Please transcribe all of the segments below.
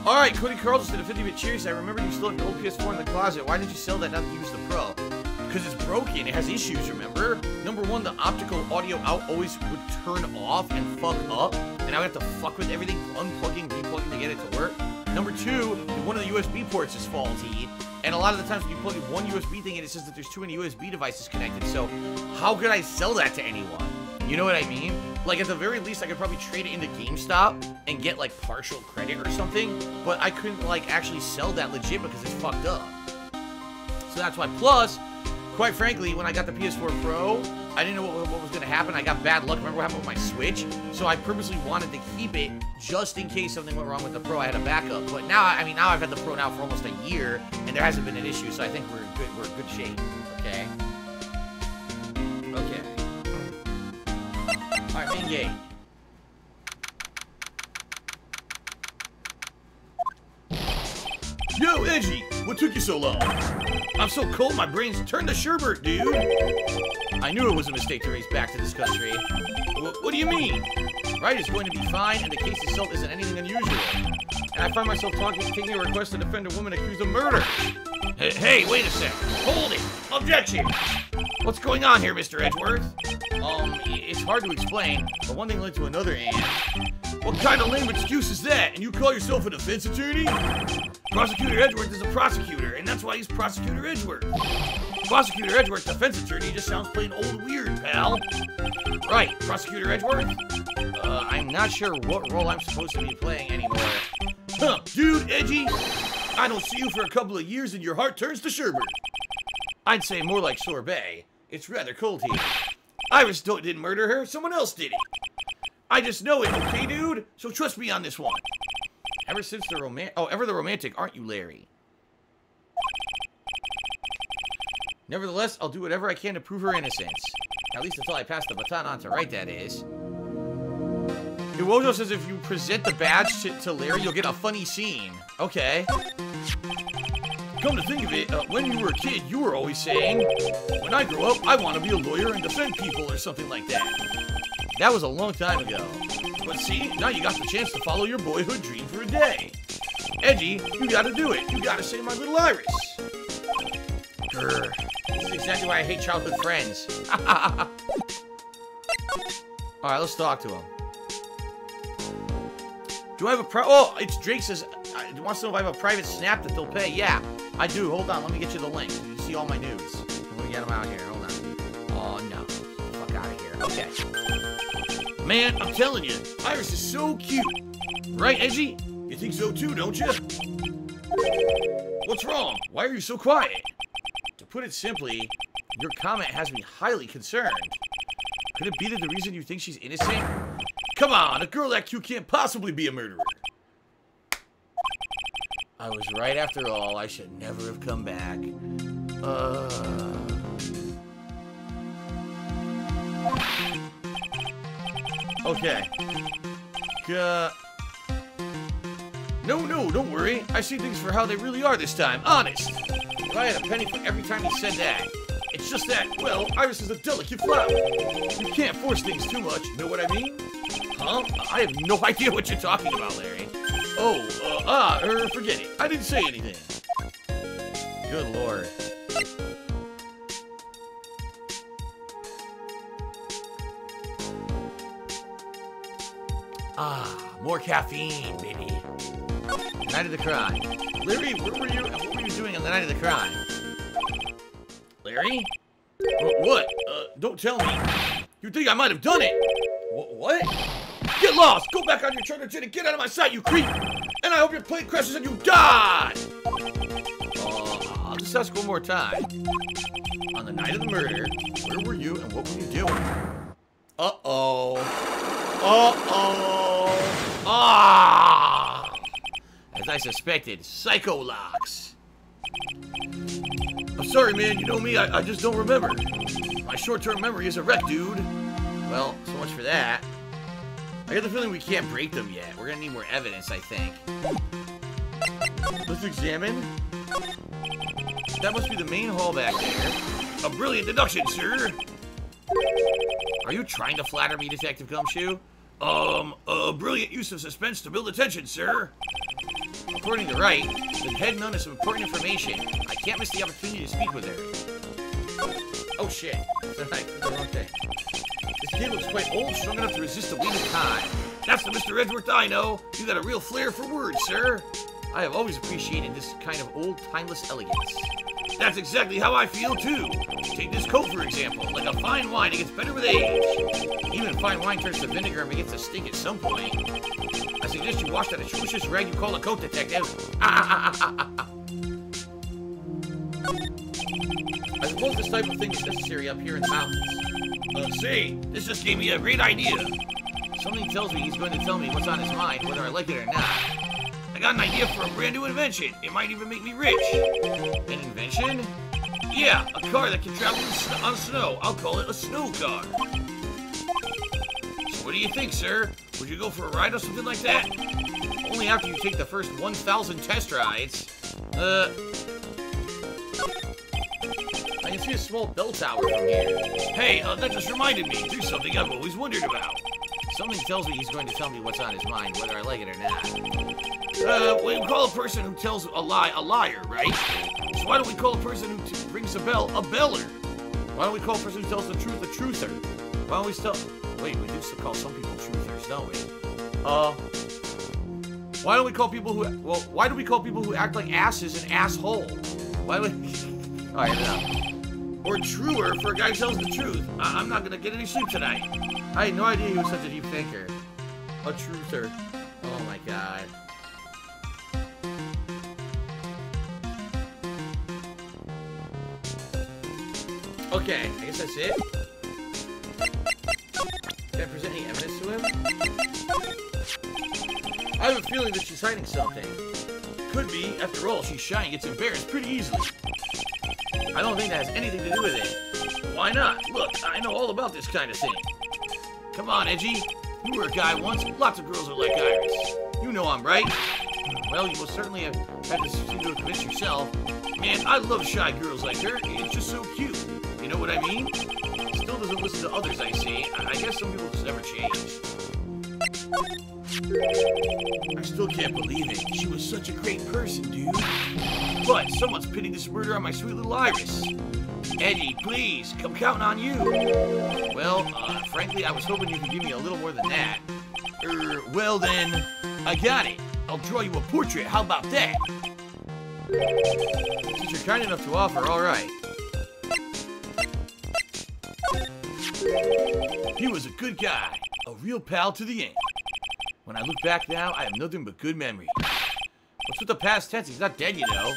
Alright, Cody Carlson said a 50-bit cheers. I remember you still have your old PS4 in the closet. Why didn't you sell that now that you use the Pro? Because it's broken. It has issues, remember? Number one, the optical audio out always would turn off and fuck up. And I would have to fuck with everything, unplugging, replugging to get it to work. Number two, one of the USB ports is faulty. And a lot of the times when you plug in one USB thing in, it says that there's too many USB devices connected. So how could I sell that to anyone? You know what I mean? Like, at the very least, I could probably trade it into GameStop and get, like, partial credit or something. But I couldn't, like, actually sell that legit because it's fucked up. So that's why. Plus, quite frankly, when I got the PS4 Pro, I didn't know what was going to happen. I got bad luck. Remember what happened with my Switch? So I purposely wanted to keep it just in case something went wrong with the Pro. I had a backup. But now, I mean, now I've had the Pro now for almost a year, and there hasn't been an issue. So I think we're good. We're in good shape. Okay? Okay. Alright, main gate. Yo, Edgy! What took you so long? I'm so cold, my brain's turned to sherbet, dude! I knew it was a mistake to race back to this country. What do you mean? Wright is going to be fine, and the case itself isn't anything unusual. And I find myself taking a request to defend a woman accused of murder. Hey, wait a sec. Hold it! Objection! What's going on here, Mr. Edgeworth? It's hard to explain, but one thing led to another, and... What kind of lame excuse is that? And you call yourself a defense attorney? Prosecutor Edgeworth is a prosecutor, and that's why he's Prosecutor Edgeworth. Prosecutor Edgeworth, defense attorney, just sounds plain old weird, pal. Right, Prosecutor Edgeworth? I'm not sure what role I'm supposed to be playing anymore. Huh, dude, Edgy? I don't see you for a couple of years and your heart turns to sherbet. I'd say more like sorbet. It's rather cold here. Iris didn't murder her, someone else did it. I just know it, okay, dude? So trust me on this one. Ever the romantic, aren't you, Larry? Nevertheless, I'll do whatever I can to prove her innocence. At least until I pass the baton on to Wright, that is. Iwojo says if you present the badge to Larry, you'll get a funny scene. Okay. Come to think of it, when you were a kid, you were always saying, when I grow up, I want to be a lawyer and defend people or something like that. That was a long time ago. But see, now you got the chance to follow your boyhood dream for a day. Edgy, you gotta do it. You gotta save my little Iris. Grr. This is exactly why I hate childhood friends. Alright, let's talk to him. Do I have a oh, it's Drake says, he wants to know if I have a private snap that they'll pay. Yeah, I do. Hold on, let me get you the link. You see all my news. Let me get them out here. Hold on. Oh, no. Get the fuck out of here. Okay. Man, I'm telling you, Iris is so cute. Right, Edgy? You think so too, don't you? What's wrong? Why are you so quiet? To put it simply, your comment has me highly concerned. Could it be that the reason you think she's innocent? Come on, a girl that cute can't possibly be a murderer. I was right after all. I should never have come back. Okay. No, don't worry. I see things for how they really are this time. Honest. If I had a penny for every time he said that. It's just that, well, Iris is a delicate flower. You can't force things too much. You know what I mean? Huh? I have no idea what you're talking about, Larry. Oh, forget it. I didn't say anything. Good lord. Ah, more caffeine, baby. Night of the crime. Larry, where were you and what were you doing on the night of the crime? Larry? What? Don't tell me. You think I might have done it? What? Get lost! Go back on your charter jet and get out of my sight, you creep! And I hope your plane crashes and you die! I'll just ask one more time. On the night of the murder, where were you and what were you doing? Uh-oh. Uh-oh. Ah! As I suspected, Psycho Locks. I'm sorry, man. You know me, I just don't remember. My short-term memory is a wreck, dude. Well, so much for that. I get the feeling we can't break them yet. We're gonna need more evidence, I think. Let's examine. That must be the main hall back there. A brilliant deduction, sir. Are you trying to flatter me, Detective Gumshoe? A brilliant use of suspense to build attention, sir. According to Wright, the head nun has some important information. I can't miss the opportunity to speak with her. Oh shit. Sorry, the wrong thing. This kid looks quite old, strong enough to resist the weight of time. That's the Mr. Edgeworth I know. You got a real flair for words, sir. I have always appreciated this kind of old, timeless elegance. That's exactly how I feel, too. Take this coat, for example. Like a fine wine, it gets better with age. Even fine wine turns to vinegar and begins to stink at some point. I suggest you wash that atrocious rag you call a coat detective. I suppose this type of thing is necessary up here in the mountains. Say, this just gave me a great idea. Something tells me he's going to tell me what's on his mind, whether I like it or not. I got an idea for a brand new invention. It might even make me rich. An invention? Yeah, a car that can travel on snow. I'll call it a snow car. So what do you think, sir? Would you go for a ride or something like that? Only after you take the first 1,000 test rides. I can see a small bell tower from here. Hey, that just reminded me. There's something I've always wondered about. Something tells me he's going to tell me what's on his mind, whether I like it or not. We call a person who tells a lie a liar, right? So why don't we call a person who rings a bell a beller? Why don't we call a person who tells the truth a truther? Why don't we still... Wait, we used to call some people truthers, don't we? Why don't we call people who... Well, why do we call people who act like asses an asshole? Why do we... Alright, enough. Or truer for a guy who tells the truth. I'm not gonna get any sleep tonight. I had no idea he was such a deep thinker. A truther. Oh my god. Okay, I guess that's it. Can I present any evidence to him? I have a feeling that she's hiding something. Could be. After all, she's shy and gets embarrassed pretty easily. I don't think that has anything to do with it. Why not? Look, I know all about this kind of thing. Come on, Edgy. You were a guy once. Lots of girls are like Iris. You know I'm right. Well, you will certainly have had to see to convince yourself. Man, I love shy girls like her. It's just so cute. You know what I mean? Still doesn't listen to others, I see. I guess some people just never change. I still can't believe it. She was such a great person, dude. But someone's pinning this murder on my sweet little Iris. Eddie, please, I'm counting on you. Well, frankly, I was hoping you could give me a little more than that. Well then, I got it. I'll draw you a portrait. How about that? Since you're kind enough to offer, all right. He was a good guy, a real pal to the end. When I look back now, I have nothing but good memories. What's with the past tense? He's not dead, you know.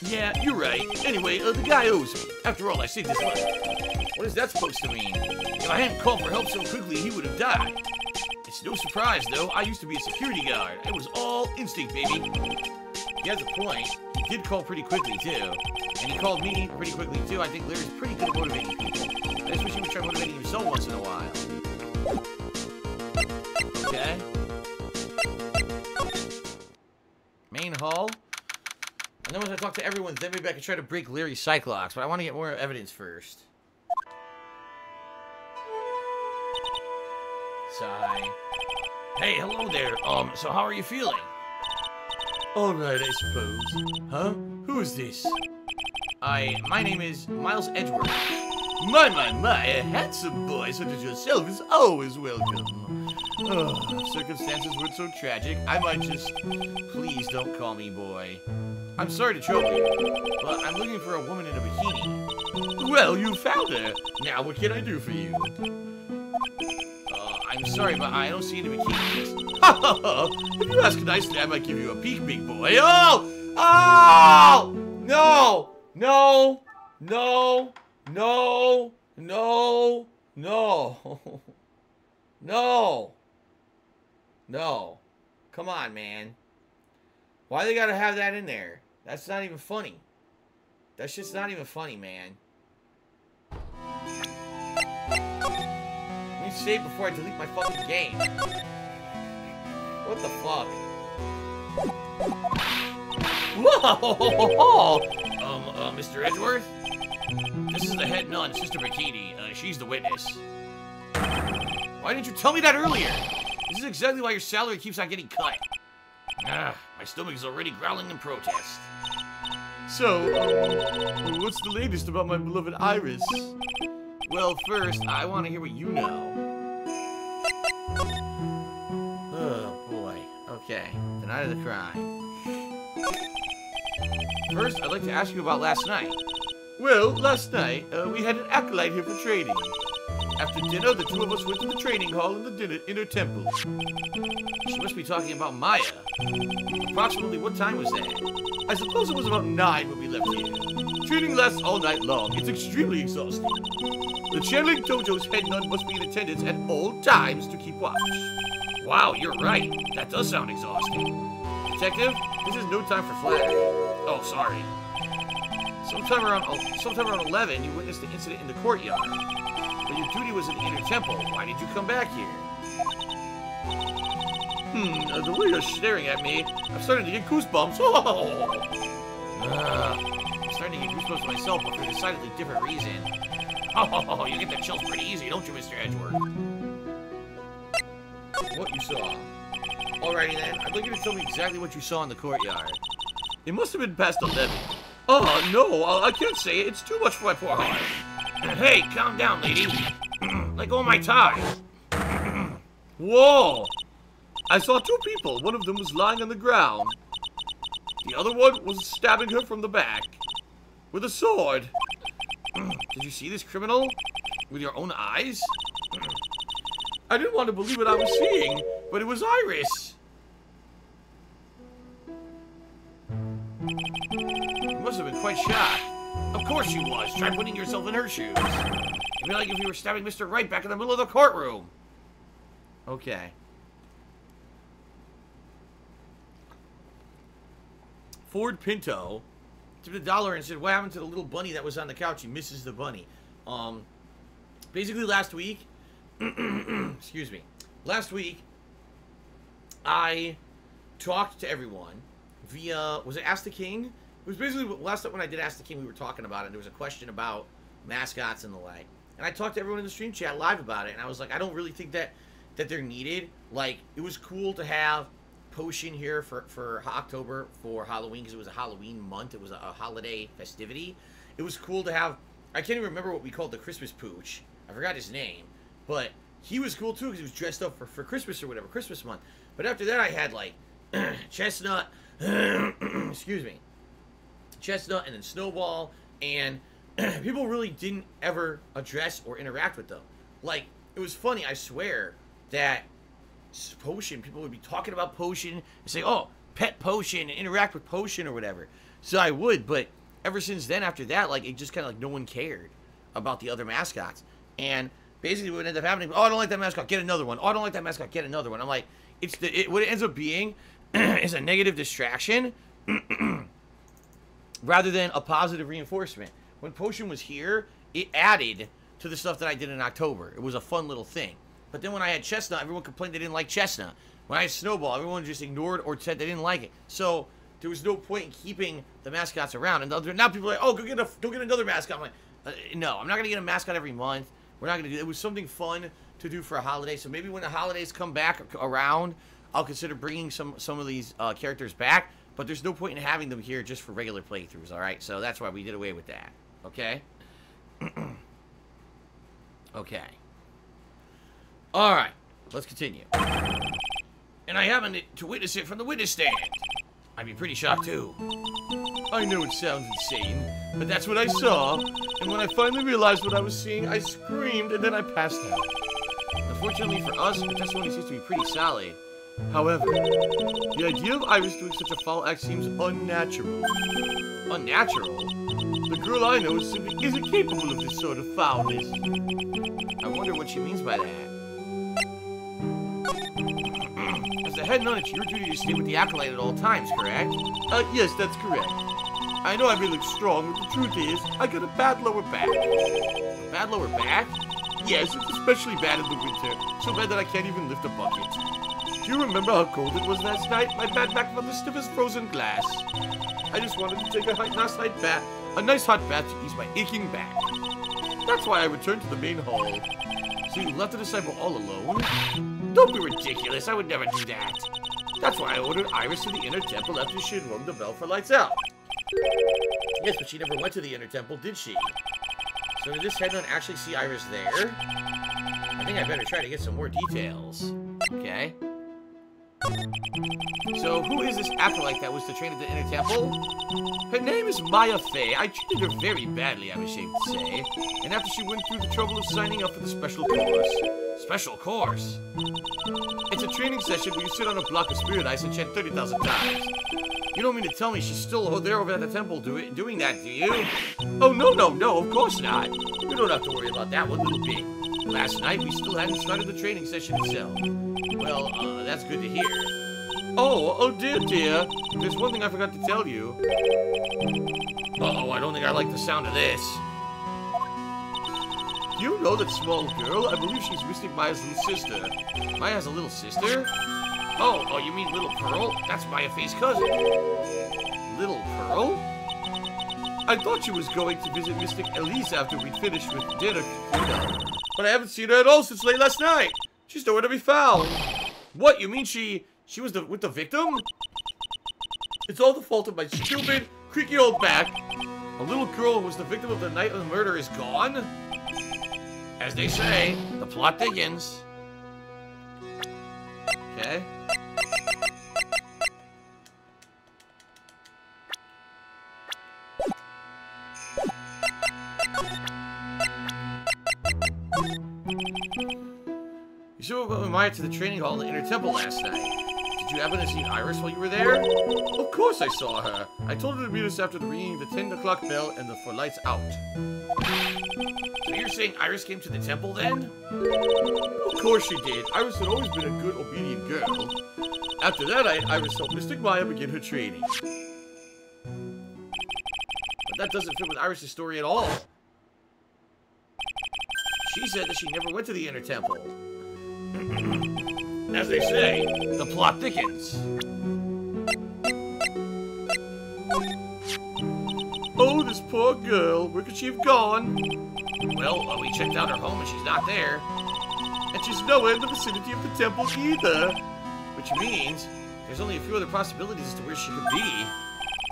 Yeah, you're right. Anyway, the guy owes me. After all, I saved his life. What is that supposed to mean? If I hadn't called for help so quickly, he would have died. It's no surprise, though. I used to be a security guard. It was all instinct, baby. He has a point. He did call pretty quickly, too. And he called me pretty quickly, too. I think Larry's pretty good at motivating people. I just wish he would try motivating himself once in a while. Okay. Main hall. And then once I talk to everyone, then maybe I can try to break Larry's Cyclops. But I want to get more evidence first. Sigh. Hey, hello there. So how are you feeling? Alright, I suppose. Huh? Who is this? My name is Miles Edgeworth. My, a handsome boy such as yourself is always welcome. Oh, circumstances were so tragic, I might just... Please don't call me boy. I'm sorry to trouble you, but I'm looking for a woman in a bikini. Well, you found her. Now what can I do for you? I'm sorry, but I don't see any bikinis. If you ask nicely, I might give you a peek, big boy. Oh! Oh! No! No! No! No! No! No! No! No. Come on, man. Why they gotta have that in there? That's not even funny. That's just not even funny, man. Let me save before I delete my fucking game. What the fuck? Whoa! Mr. Edgeworth? This is the head nun, Sister Bikini. She's the witness. Why didn't you tell me that earlier? This is exactly why your salary keeps on getting cut. My stomach is already growling in protest. So, what's the latest about my beloved Iris? Well, first, I want to hear what you know. Oh, boy. Okay, the night of the crime. First, I'd like to ask you about last night. Well, last night, we had an acolyte here for training. After dinner, the two of us went to the training hall in the inner temple. She must be talking about Maya. Approximately what time was that? I suppose it was about 9 when we left here. Training lasts all night long. It's extremely exhausting. The channeling dojo's head nun must be in attendance at all times to keep watch. Wow, you're right. That does sound exhausting. Detective, this is no time for flattery. Oh, sorry. Sometime around 11, you witnessed the incident in the courtyard. But your duty was in the inner temple. Why did you come back here? The way you're staring at me, I'm starting to get goosebumps. I'm starting to get goosebumps myself, but for a decidedly different reason. Oh, you get the chills pretty easy, don't you, Mr. Edgeworth? What you saw? Alrighty then, I'd like you to tell me exactly what you saw in the courtyard. It must have been past 11. Oh, no, I can't say it. It's too much for my poor heart. Hey, calm down, lady. Let go of my tie. Whoa! I saw 2 people. One of them was lying on the ground. The other one was stabbing her from the back with a sword. Did you see this criminal with your own eyes? I didn't want to believe what I was seeing, but it was Iris. You must have been quite shocked. Of course you was. Try putting yourself in her shoes. It'd be like if you were stabbing Mr. Wright back in the middle of the courtroom. Okay. Ford Pinto tipped $1 and said, what happened to the little bunny that was on the couch? He misses the bunny. Basically last week, excuse me, last week, I talked to everyone via, was it Ask the King? It was basically, last time when I did Ask the King, we were talking about it, and there was a question about mascots and the like. And I talked to everyone in the stream chat live about it, and I was like, I don't really think that they're needed. Like, it was cool to have Potion here for October for Halloween, because it was a Halloween month. It was a holiday festivity. It was cool to have, I can't even remember what we called the Christmas Pooch. I forgot his name, but he was cool too because he was dressed up for Christmas or whatever, Christmas month. But after that I had like Chestnut, excuse me, Chestnut, and then Snowball, and people really didn't ever address or interact with them. Like, it was funny, I swear, that Potion, people would be talking about Potion and say, oh, pet Potion, and interact with Potion or whatever. So I would, but ever since then, after that, like, it just kind of like no one cared about the other mascots. And basically what ended up happening, oh, I don't like that mascot, get another one. Oh, I don't like that mascot, get another one. I'm like, what it ends up being is a negative distraction rather than a positive reinforcement. When Potion was here, it added to the stuff that I did in October. It was a fun little thing. But then when I had Chestnut, everyone complained they didn't like Chestnut. When I had Snowball, everyone just ignored or said they didn't like it. So there was no point in keeping the mascots around. And now people are like, oh, go get another mascot. I'm like, no, I'm not going to get a mascot every month. We're not going to do it. It was something fun to do for a holiday. So maybe when the holidays come back around, I'll consider bringing some of these characters back. But there's no point in having them here just for regular playthroughs, all right? So that's why we did away with that, okay? Okay. All right, let's continue. And I happened to witness it from the witness stand. I'd be pretty shocked, too. I know it sounds insane, but that's what I saw. And when I finally realized what I was seeing, I screamed and then I passed out. Unfortunately for us, the testimony seems to be pretty solid. However, the idea of Iris doing such a foul act seems unnatural. Unnatural? The girl I know simply isn't capable of this sort of foulness. I wonder what she means by that. As the head nun, it's your duty to stay with the acolyte at all times, correct? Yes, that's correct. I know I may look strong, but the truth is, I got a bad lower back. A bad lower back? Yes, it's especially bad in the winter. So bad that I can't even lift a bucket. Do you remember how cold it was last night? My bad back felt as stiff as frozen glass. I just wanted to take a nice hot bath to ease my aching back. That's why I returned to the main hall. So you left the disciple all alone? Don't be ridiculous. I would never do that. That's why I ordered Iris to the inner temple after she had rung the bell for lights out. Yes, but she never went to the inner temple, did she? So did this headman actually see Iris there? I think I better try to get some more details. Okay. So, who is this acolyte that was to train at the inner temple? Her name is Maya Fey. I treated her very badly, I'm ashamed to say. And after she went through the trouble of signing up for the special course. Special course? It's a training session where you sit on a block of spirit ice and chant 30,000 times. You don't mean to tell me she's still there over at the temple doing that, do you? Oh, no, of course not. You don't have to worry about that one little bit. Last night, we still hadn't started the training session itself. Well, that's good to hear. Oh dear. There's one thing I forgot to tell you. Uh-oh, I don't think I like the sound of this. Do you know that small girl? I believe she's Mystic Maya's little sister. Maya has a little sister? Oh, you mean Little Pearl? That's Maya Fey's cousin. Little Pearl? I thought she was going to visit Mystic Elise after we'd finished with dinner, but I haven't seen her at all since late last night. She's nowhere to be found. What, you mean she was with the victim? It's all the fault of my stupid, creaky old back. A little girl who was the victim of the night of the murder is gone? As they say, the plot thickens. Okay. You saw Maya to the training hall in the inner temple last night. Did you happen to see Iris while you were there? Of course I saw her. I told her to meet us after the ringing of the 10 o'clock bell and the for lights out. So you're saying Iris came to the temple then? Of course she did. Iris had always been a good, obedient girl. After that, Iris helped Mystic Maya begin her training. But that doesn't fit with Iris' story at all. She said that she never went to the inner temple. As they say, the plot thickens. Oh, this poor girl. Where could she have gone? Well, we checked out her home and she's not there. And she's nowhere in the vicinity of the temple either. Which means there's only a few other possibilities as to where she could be.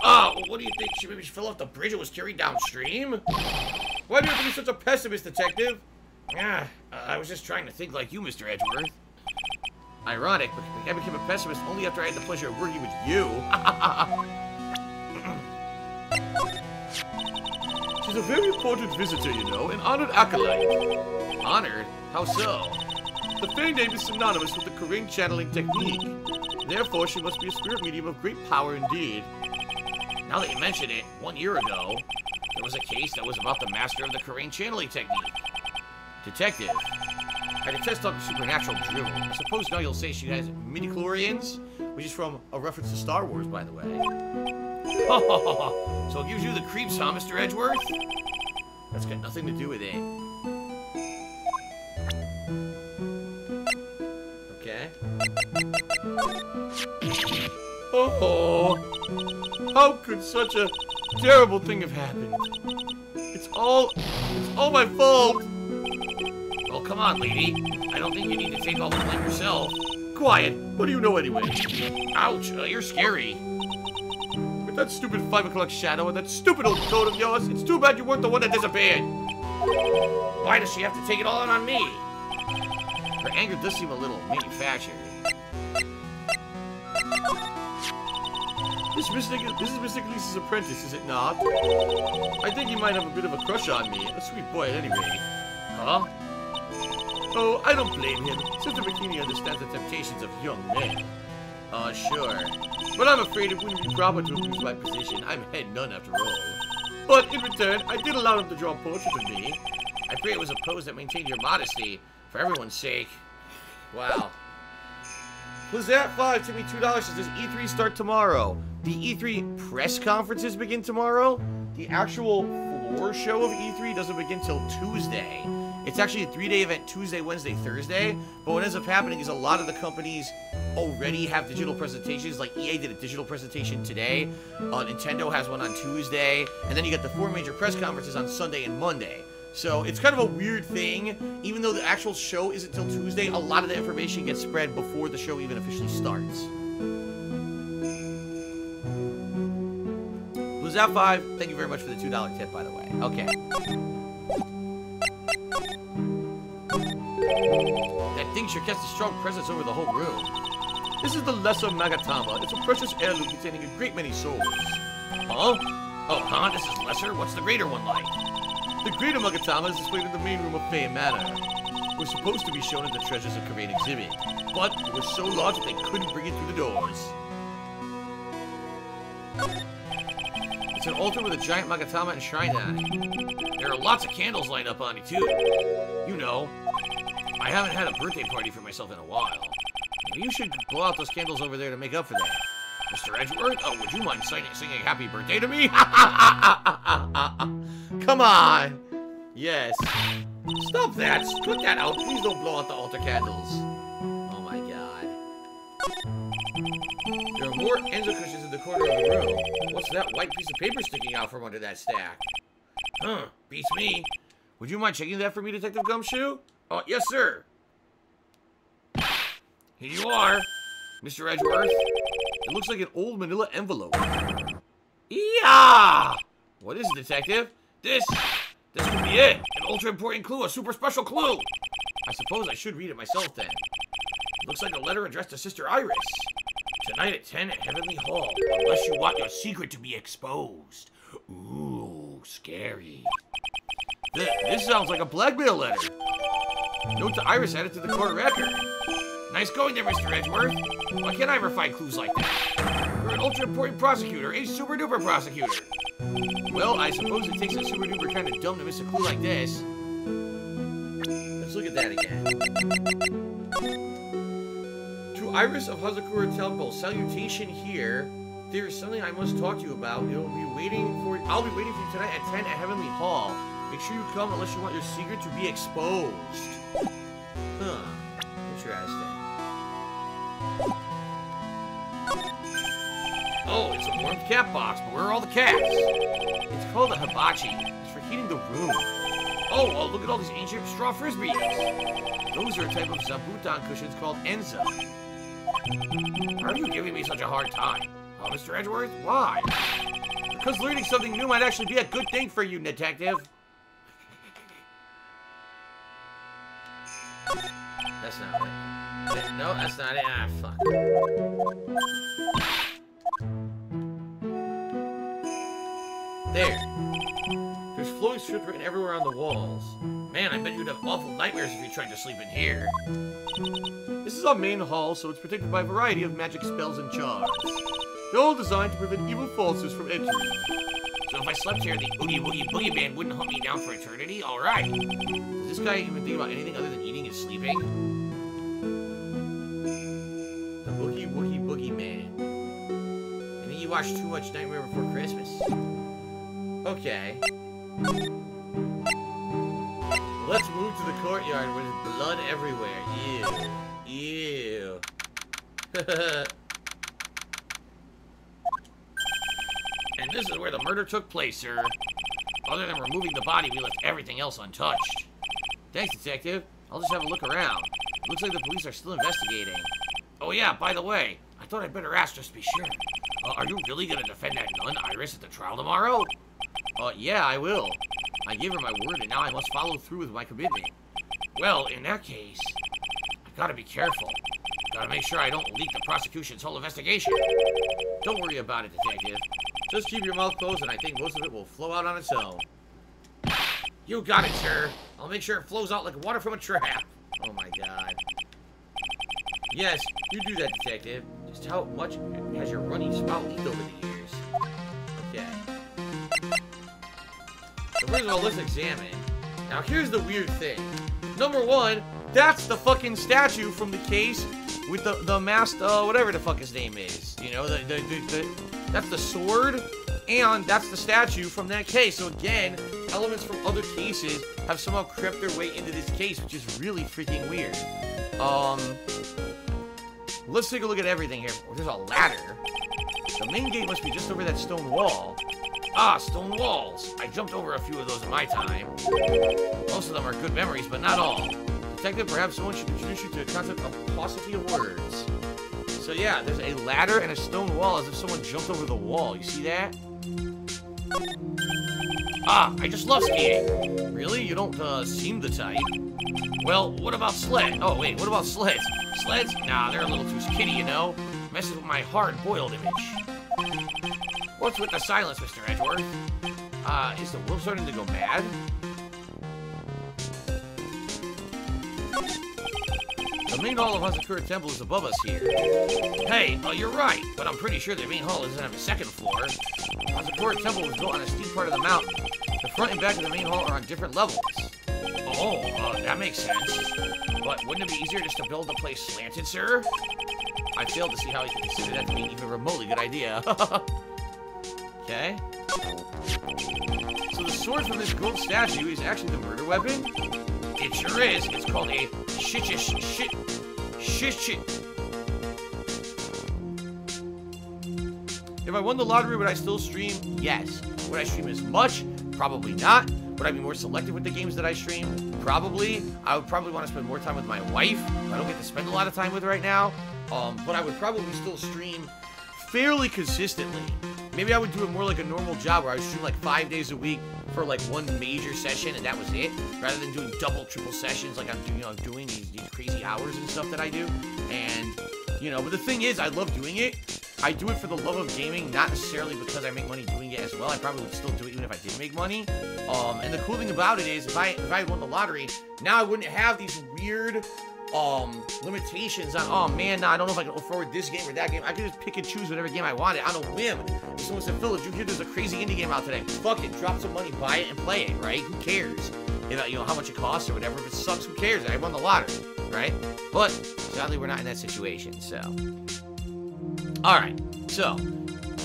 Oh, what do you think? Maybe she fell off the bridge and was carried downstream? Why do you have to be such a pessimist, detective? Yeah, I was just trying to think like you, Mr. Edgeworth. Ironic, but I became a pessimist only after I had the pleasure of working with you. She's a very important visitor, you know, an honored acolyte. Honored? How so? The Fey name is synonymous with the Karain channeling technique. Therefore, she must be a spirit medium of great power indeed. Now that you mention it, 1 year ago, there was a case that was about the master of the Karain channeling technique. Detective, I detest talking supernatural drivel. I suppose now you'll say she has midichlorians, which is from a reference to Star Wars, by the way. So it gives you the creeps, huh, Mr. Edgeworth? That's got nothing to do with it. Okay. Oh, how could such a terrible thing have happened? It's all my fault. Well, come on, lady. I don't think you need to take all the blame yourself. Quiet. What do you know anyway? Ouch, you're scary. With that stupid 5 o'clock shadow and that stupid old coat of yours, it's too bad you weren't the one that disappeared. Why does she have to take it all out on me? Her anger does seem a little manufactured. This is Mystic Elise's apprentice, is it not? I think he might have a bit of a crush on me. A sweet boy at any rate. Huh? Oh, I don't blame him. Sister Bikini understands the temptations of young men. Sure. But I'm afraid it wouldn't be proper to abuse my position. I'm head nun after all. But in return, I did allow him to draw a portrait of me. I pray it was a pose that maintained your modesty, for everyone's sake. Wow. Lizette 5, tip me $2. Does E3 start tomorrow? The E3 press conferences begin tomorrow? The actual floor show of E3 doesn't begin till Tuesday. It's actually a 3-day event, Tuesday, Wednesday, Thursday. But what ends up happening is a lot of the companies already have digital presentations. Like EA did a digital presentation today. Nintendo has one on Tuesday. And then you get the 4 major press conferences on Sunday and Monday. So it's kind of a weird thing. Even though the actual show isn't till Tuesday, a lot of the information gets spread before the show even officially starts. Blues out 5. Thank you very much for the $2 tip, by the way. Okay. That thing sure casts a strong presence over the whole room. This is the Lesser Magatama. It's a precious heirloom containing a great many souls. Huh? Oh, huh? This is lesser? What's the greater one like? The greater Magatama is displayed in the main room of Fey Manor. It was supposed to be shown at the Treasures of Korean exhibit, but it was so large that they couldn't bring it through the doors. It's an altar with a giant Magatama enshrined on it. There are lots of candles lined up on it, too. You know, I haven't had a birthday party for myself in a while. Maybe you should blow out those candles over there to make up for that. Mr. Edgeworth, oh, would you mind singing happy birthday to me? Come on! Yes. Stop that! Put that out! Please don't blow out the altar candles. Oh my god. There are more Enzo cushions in the corner of the room. What's that white piece of paper sticking out from under that stack? Huh, beats me. Would you mind checking that for me, Detective Gumshoe? Oh, yes, sir. Here you are, Mr. Edgeworth. It looks like an old manila envelope. Yeah! What is it, Detective? This could be it. An ultra-important clue, a super special clue. I suppose I should read it myself, then. It looks like a letter addressed to Sister Iris. Tonight at 10 at Heavenly Hall, unless you want your secret to be exposed. Ooh, scary. This sounds like a blackmail letter. Note to Iris added to the court record. Nice going there, Mr. Edgeworth. Why can't I ever find clues like that? You're an ultra-important prosecutor, a super-duper prosecutor. Well, I suppose it takes a super-duper kind of dumb to miss a clue like this. Let's look at that again. To Iris of Hazakura Temple, salutation here. There is something I must talk to you about. I'll be waiting for you tonight at 10 at Heavenly Hall. Make sure you come unless you want your secret to be exposed. Huh. Interesting. Oh, it's a warmed cat box, but where are all the cats? It's called a hibachi. It's for heating the room. Oh, well, look at all these ancient straw frisbees. Those are a type of zabuton cushions called Enza. Why are you giving me such a hard time? Oh, Mr. Edgeworth, why? Because learning something new might actually be a good thing for you, Detective. That's not it. No, that's not it. Ah, fuck. There. There's flowing strips written everywhere on the walls. Man, I bet you'd have awful nightmares if you tried to sleep in here. This is our main hall, so it's protected by a variety of magic spells and charms. They're all designed to prevent evil forces from entering. So if I slept here, the Oogie Woogie Boogie Man wouldn't hunt me down for eternity? Alright. Does this guy even think about anything other than eating and sleeping? The Oogie Woogie Boogie Man. I think you watched too much Nightmare Before Christmas. Okay. Let's move to the courtyard where there's blood everywhere. Ew. Ew. And this is where the murder took place, sir. Other than removing the body, we left everything else untouched. Thanks, Detective. I'll just have a look around. It looks like the police are still investigating. Oh yeah, by the way, I thought I'd better ask just to be sure. Are you really gonna defend that nun, Iris, at the trial tomorrow? Yeah, I will. I gave her my word, and now I must follow through with my commitment. Well, in that case, I've got to be careful. Gotta make sure I don't leak the prosecution's whole investigation. Don't worry about it, Detective. Just keep your mouth closed, and I think most of it will flow out on its own. You got it, sir. I'll make sure it flows out like water from a trap. Oh my god. Yes, you do that, Detective. Just how much has your running spout leaked over the years? Okay. So first of all, let's examine. Now here's the weird thing. Number one, that's the fucking statue from the case with the masked, whatever the fuck his name is. You know, that's the sword, and that's the statue from that case. So again, elements from other cases have somehow crept their way into this case, which is really freaking weird. Let's take a look at everything here. Oh, there's a ladder. The main gate must be just over that stone wall. Ah, stone walls. I jumped over a few of those in my time. Most of them are good memories, but not all. Detective, perhaps someone should introduce you to the concept of paucity of words. So yeah, there's a ladder and a stone wall as if someone jumped over the wall. You see that? Ah, I just love skiing. Really? You don't seem the type. Well, what about sled? Oh, wait, what about sleds? Sleds? Nah, they're a little too skinny, you know? Messes with my hard-boiled image. What's with the silence, Mr. Edgeworth? Is the world starting to go mad? The main hall of Hazakura Temple is above us here. Hey, you're right, but I'm pretty sure the main hall doesn't have a second floor. Hazakura Temple was built on a steep part of the mountain. The front and back of the main hall are on different levels. Oh, that makes sense. But wouldn't it be easier just to build the place slanted, sir? I failed to see how you could consider that to be an even remotely good idea. Okay. So the sword from this gold statue is actually the murder weapon? It sure is. It's called a shit. If I won the lottery, would I still stream? Yes. Would I stream as much? Probably not. Would I be more selective with the games that I stream? Probably. I would probably want to spend more time with my wife, who I don't get to spend a lot of time with right now. But I would probably still stream fairly consistently. Maybe I would do it more like a normal job where I would stream like 5 days a week for like one major session and that was it, rather than doing double, triple sessions like I'm doing these crazy hours and stuff that I do. And, but the thing is, I love doing it. I do it for the love of gaming, not necessarily because I make money doing it as well. I probably would still do it even if I did make money. And the cool thing about it is, if I won the lottery, now I wouldn't have these weird limitations on, oh man, nah, I don't know if I can afford this game or that game. I could just pick and choose whatever game I wanted on a whim. If someone said, Phil, did you hear there's a crazy indie game out today? Fuck it, drop some money, buy it, and play it, right? Who cares? How much it costs or whatever. If it sucks, who cares? I won the lottery, right? But sadly, we're not in that situation, so. Alright, so,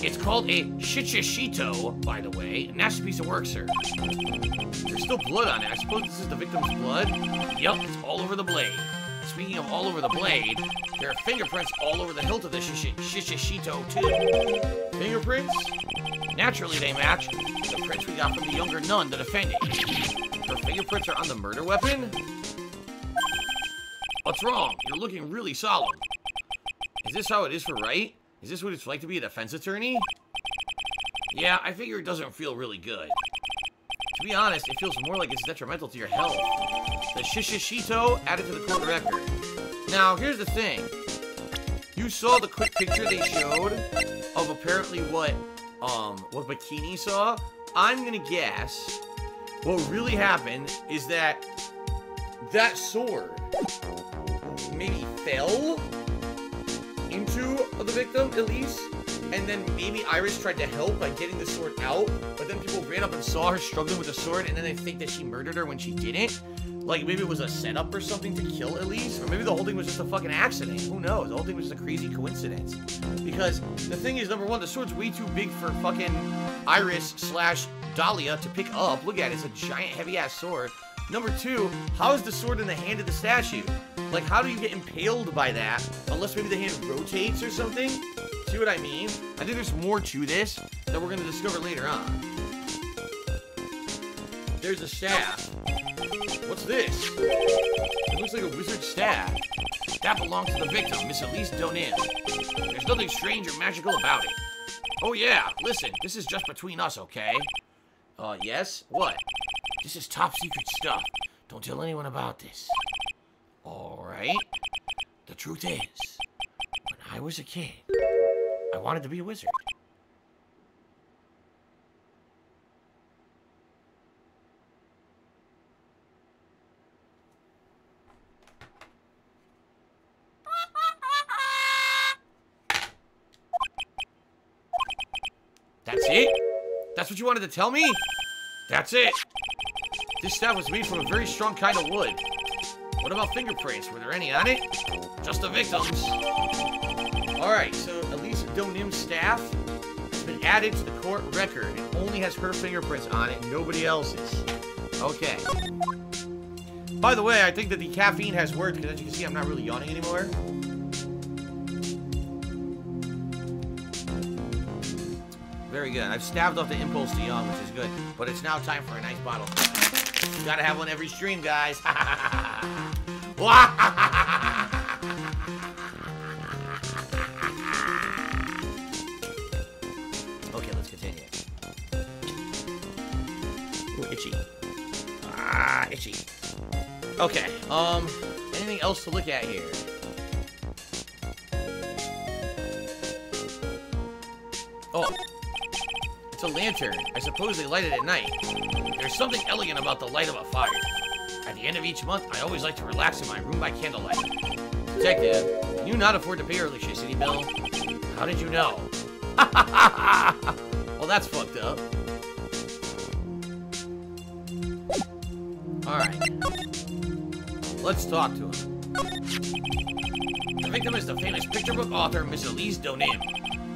it's called a Shichishito, by the way, and that's a piece of work, sir. There's still blood on it. I suppose this is the victim's blood? Yup, it's all over the blade. Speaking of all over the blade, there are fingerprints all over the hilt of the Shichishito, too. Fingerprints? Naturally, they match the prints we got from the younger nun, the defendant. Her fingerprints are on the murder weapon? What's wrong? You're looking really solemn. Is this how it is for Wright? Is this what it's like to be a defense attorney? Yeah, I figure it doesn't feel really good. To be honest, it feels more like it's detrimental to your health. The Shishishito added to the court record. Now, here's the thing. You saw the quick picture they showed of apparently what Bikini saw. I'm gonna guess what really happened is that sword maybe fell into the victim, at least, and then maybe Iris tried to help by getting the sword out, but then people ran up and saw her struggling with the sword, and then they think that she murdered her when she didn't. Like, maybe it was a setup or something to kill, at least, or maybe the whole thing was just a fucking accident. Who knows? The whole thing was just a crazy coincidence. Because the thing is, number one, the sword's way too big for fucking Iris/Dahlia to pick up. Look at it, it's a giant, heavy-ass sword. Number two, how is the sword in the hand of the statue? Like, how do you get impaled by that? Unless maybe the hand rotates or something? See what I mean? I think there's more to this that we're going to discover later on. There's a staff. What's this? It looks like a wizard's staff. That belongs to the victim, Miss Elise Donin. There's nothing strange or magical about it. Oh yeah, listen, this is just between us, okay? Yes? What? This is top secret stuff. Don't tell anyone about this. Alright. The truth is, when I was a kid, I wanted to be a wizard. That's it? That's what you wanted to tell me? That's it. This staff was made from a very strong kind of wood. What about fingerprints? Were there any on it? Just the victims. Alright, so Elise Donim's staff has been added to the court record. It only has her fingerprints on it, nobody else's. Okay. By the way, I think that the caffeine has worked, because as you can see, I'm not really yawning anymore. Very good. I've stabbed off the impulse to yawn, which is good. But it's now time for a nice bottle. You gotta have one every stream, guys. Okay, let's continue. Ooh, itchy. Ah, itchy. Okay, anything else to look at here? Oh, it's a lantern. I suppose they light it at night. There's something elegant about the light of a fire. At the end of each month, I always like to relax in my room by candlelight. Detective, can you not afford to pay your electricity bill? How did you know? Well, that's fucked up. Alright. Let's talk to him. The victim is the famous picture book author, Miss Elise Donim.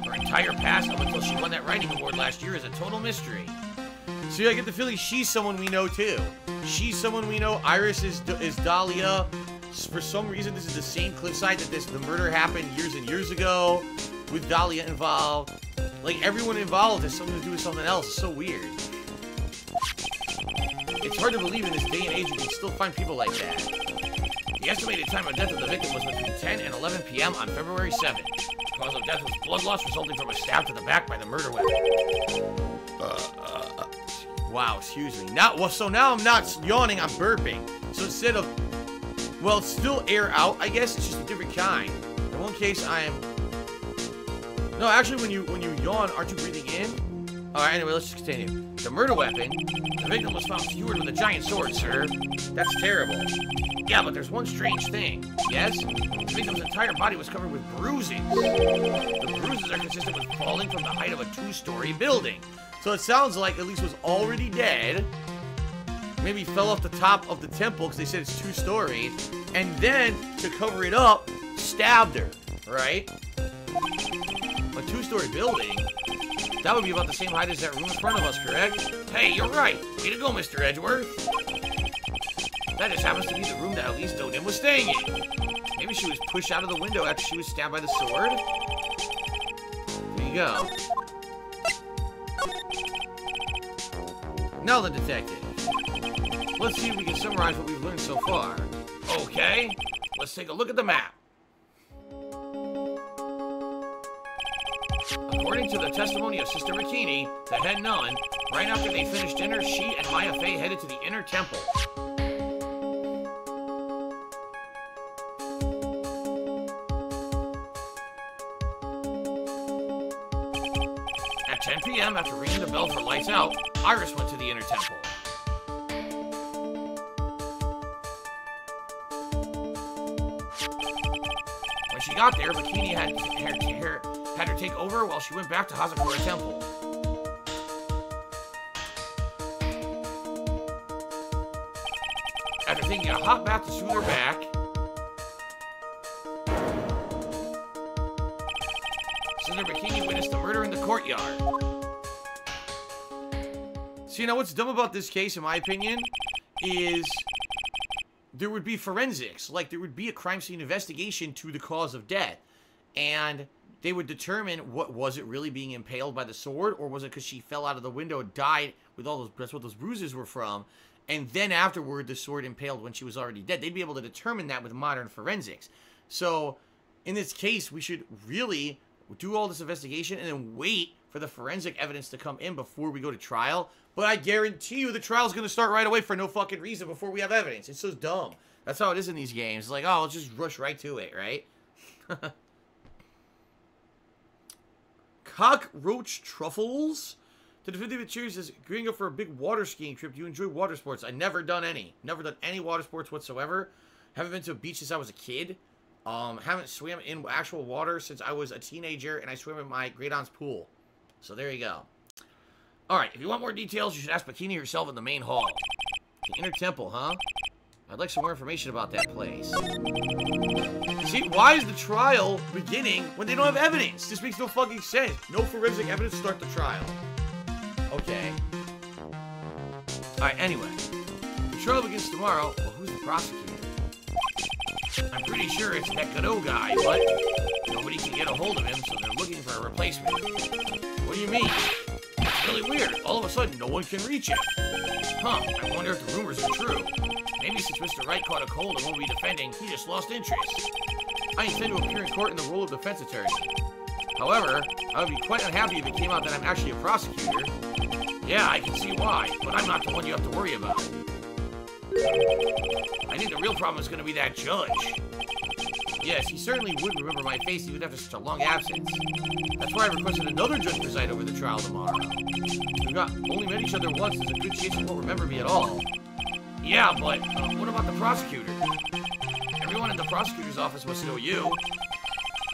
Her entire past up until she won that writing award last year is a total mystery. So I get the feeling she's someone we know too. She's someone we know. Iris is Dahlia. For some reason, this is the same cliffside that the murder happened years and years ago, with Dahlia involved. Like, everyone involved has something to do with something else. It's so weird. It's hard to believe in this day and age you can still find people like that. The estimated time of death of the victim was between 10 and 11 p.m. on February 7th. The cause of death was blood loss resulting from a stab to the back by the murder weapon. Wow, excuse me. So now I'm not yawning, I'm burping. So instead of, well, it's still air out, I guess. It's just a different kind. In one case, I am... No, actually, when you yawn, aren't you breathing in? Alright, anyway, let's just continue. The murder weapon. The victim was found skewered with a giant sword, sir. That's terrible. Yeah, but there's one strange thing. Yes? The victim's entire body was covered with bruises. The bruises are consistent with falling from the height of a 2-story building. So it sounds like Elise was already dead. Maybe fell off the top of the temple because they said it's 2 stories. And then, to cover it up, stabbed her. Right? A 2-story building? That would be about the same height as that room in front of us, correct? Hey, you're right. Way to go, Mr. Edgeworth. That just happens to be the room that Elise Donim was staying in. Maybe she was pushed out of the window after she was stabbed by the sword. There you go. Now the detective. Let's see if we can summarize what we've learned so far. Okay, let's take a look at the map. According to the testimony of Sister Bikini, the head nun, right after they finished dinner, she and Maya Fey headed to the inner temple. At 10 p.m., after ringing the bell for lights out, Iris went to the inner temple. When she got there, Bikini had her take over while she went back to Hazakura Temple. After taking a hot bath to soothe her back, Sister Bikini witnessed the murder in the courtyard. So, you know, what's dumb about this case, in my opinion, is there would be forensics. Like, there would be a crime scene investigation to the cause of death. And they would determine, what was it really being impaled by the sword, or was it because she fell out of the window and died with all those, that's what those bruises were from, and then afterward the sword impaled when she was already dead. They'd be able to determine that with modern forensics. So, in this case, we should really do all this investigation and then wait for the forensic evidence to come in before we go to trial. But I guarantee you the trial's going to start right away for no fucking reason before we have evidence. It's so dumb. That's how it is in these games. It's like, oh, let's just rush right to it, right? Cockroach truffles? To the 50th cheers is going up for a big water skiing trip. Do you enjoy water sports? I've never done any. Never done any water sports whatsoever. Haven't been to a beach since I was a kid. Haven't swam in actual water since I was a teenager, and I swam in my great aunt's pool. So there you go. Alright, if you want more details, you should ask Bikini herself in the main hall. The Inner Temple, huh? I'd like some more information about that place. See, why is the trial beginning when they don't have evidence? This makes no fucking sense. No forensic evidence to start the trial. Okay. Alright, anyway. The trial begins tomorrow. Well, who's the prosecutor? I'm pretty sure it's that Godot guy, but nobody can get a hold of him, so they're looking for a replacement. What do you mean? really weird. All of a sudden, no one can reach it. Huh, I wonder if the rumors are true. Maybe since Mr. Wright caught a cold and won't be defending, he just lost interest. I intend to appear in court in the role of defense attorney. However, I would be quite unhappy if it came out that I'm actually a prosecutor. Yeah, I can see why, but I'm not the one you have to worry about. I think the real problem is going to be that judge. Yes, he certainly would remember my face even after such a long absence. That's why I requested another judge preside over the trial tomorrow. We've only met each other once, there's a good chance he won't remember me at all. Yeah, but what about the prosecutor? Everyone in the prosecutor's office must know you.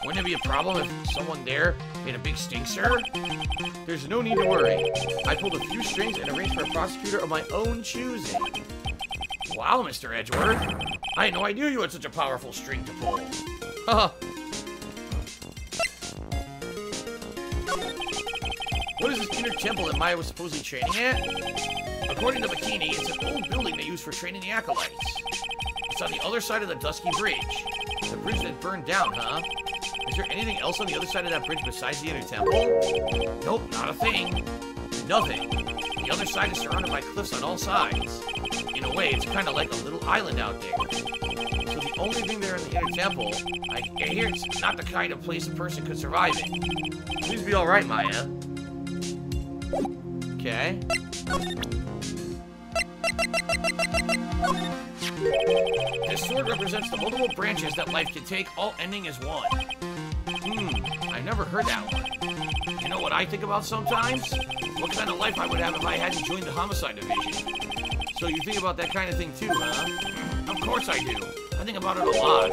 Wouldn't it be a problem if someone there made a big stink, sir? There's no need to worry. I pulled a few strings and arranged for a prosecutor of my own choosing. Wow, Mr. Edgeworth. I had no idea you had such a powerful string to pull. Haha. What is this inner temple that Maya was supposedly training at? According to Bikini, it's an old building they use for training the acolytes. It's on the other side of the Dusky Bridge. The bridge that burned down, huh? Is there anything else on the other side of that bridge besides the inner temple? Nope, not a thing. Nothing. The other side is surrounded by cliffs on all sides. In a way, it's kind of like a little island out there. So the only thing there in the inner temple, I hear it's not the kind of place a person could survive in. Please be alright, Maya. Okay. This sword represents the multiple branches that life can take, all ending as one. I never heard that one. You know what I think about sometimes? What kind of life I would have if I hadn't joined the homicide division. So you think about that kind of thing too, huh? Of course I do. I think about it a lot.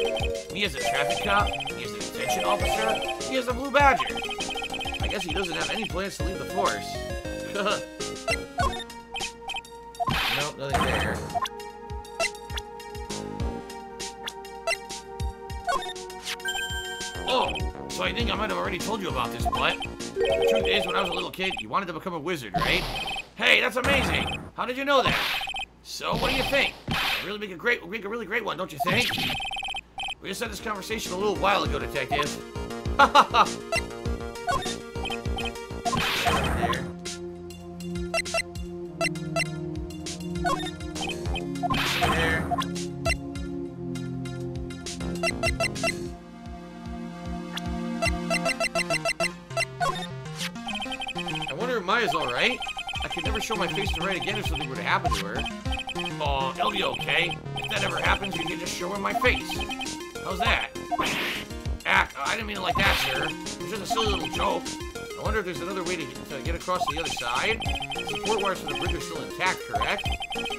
Me as a traffic cop, me as a detention officer, me as a Blue Badger. I guess he doesn't have any plans to leave the force. Nope, nothing there. Oh, so I think I might have already told you about this, but the truth is, when I was a little kid, you wanted to become a wizard, right? Hey, that's amazing! How did you know that? So, what do you think? Really make a really great one, don't you think? We just had this conversation a little while ago, Detective. Ha ha ha! There. I wonder if Maya's alright. I could never show my face to Wright again if something were to happen to her. Oh, it'll be okay. If that ever happens, you can just show her my face. How's that? I didn't mean it like that, sir. It was just a silly little joke. I wonder if there's another way to get across to the other side. The support wires for the bridge are still intact, correct?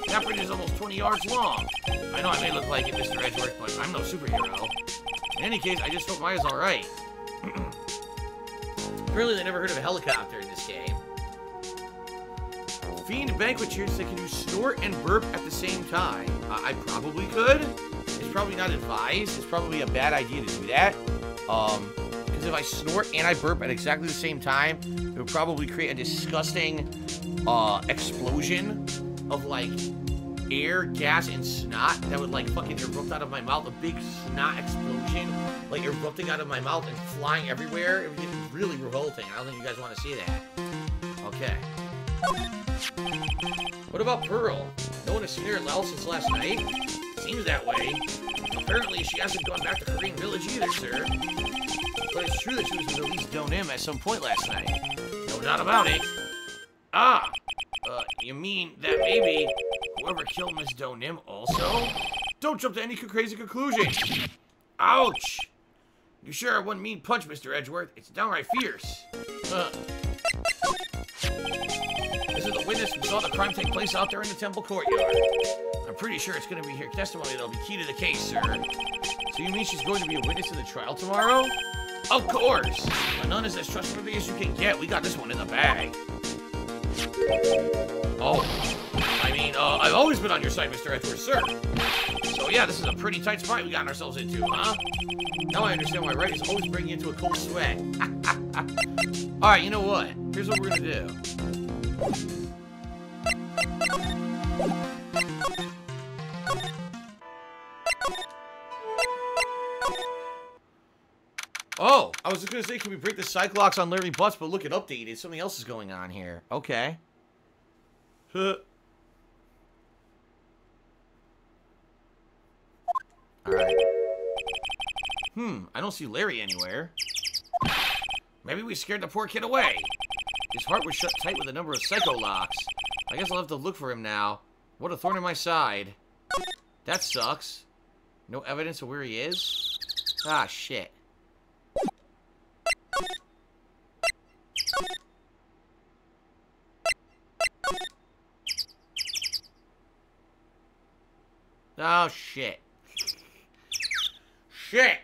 That bridge is almost 20 yards long. I know I may look like it, Mr. Edgeworth, but I'm no superhero. In any case, I just hope Maya's alright. Apparently they never heard of a helicopter in this game. Fiend banquet cheers that can you snort and burp at the same time? I probably could. It's probably not advised. It's probably a bad idea to do that. Because if I snort and I burp at exactly the same time, it would probably create a disgusting explosion of like air, gas, and snot that would like fucking erupt out of my mouth. A big snot explosion, like erupting out of my mouth and flying everywhere. It would be really revolting. I don't think you guys want to see that. Okay. What about Pearl? No one has seen her at Laos since last night? Seems that way. Apparently, she hasn't gone back to Korean Village either, sir. But it's true that she was with Elise Donim at some point last night. No doubt about it. Ah! You mean that maybe whoever killed Miss Donim also? Don't jump to any crazy conclusions! Ouch! You sure are one mean punch, Mr. Edgeworth. It's downright fierce. This is the witness who saw the crime take place out there in the temple courtyard. I'm pretty sure it's going to be her testimony that'll be key to the case, sir. So you mean she's going to be a witness in the trial tomorrow? Of course! A nun is as trustworthy as you can get. We got this one in the bag. Oh. I mean, I've always been on your side, Mr. Edgeworth, sir. So yeah, this is a pretty tight spot we got ourselves into, huh? Now I understand why Wright is always bringing you into a cold sweat. Alright, you know what? Here's what we're gonna do. Oh, I was just gonna say, can we break the Cyclops on Larry Butts, but look, it updated. Something else is going on here. Okay. Huh. Alright. I don't see Larry anywhere. Maybe we scared the poor kid away. His heart was shut tight with a number of psycho locks. I guess I'll have to look for him now. What a thorn in my side. That sucks. No evidence of where he is? Ah, shit. Oh, shit. Shit!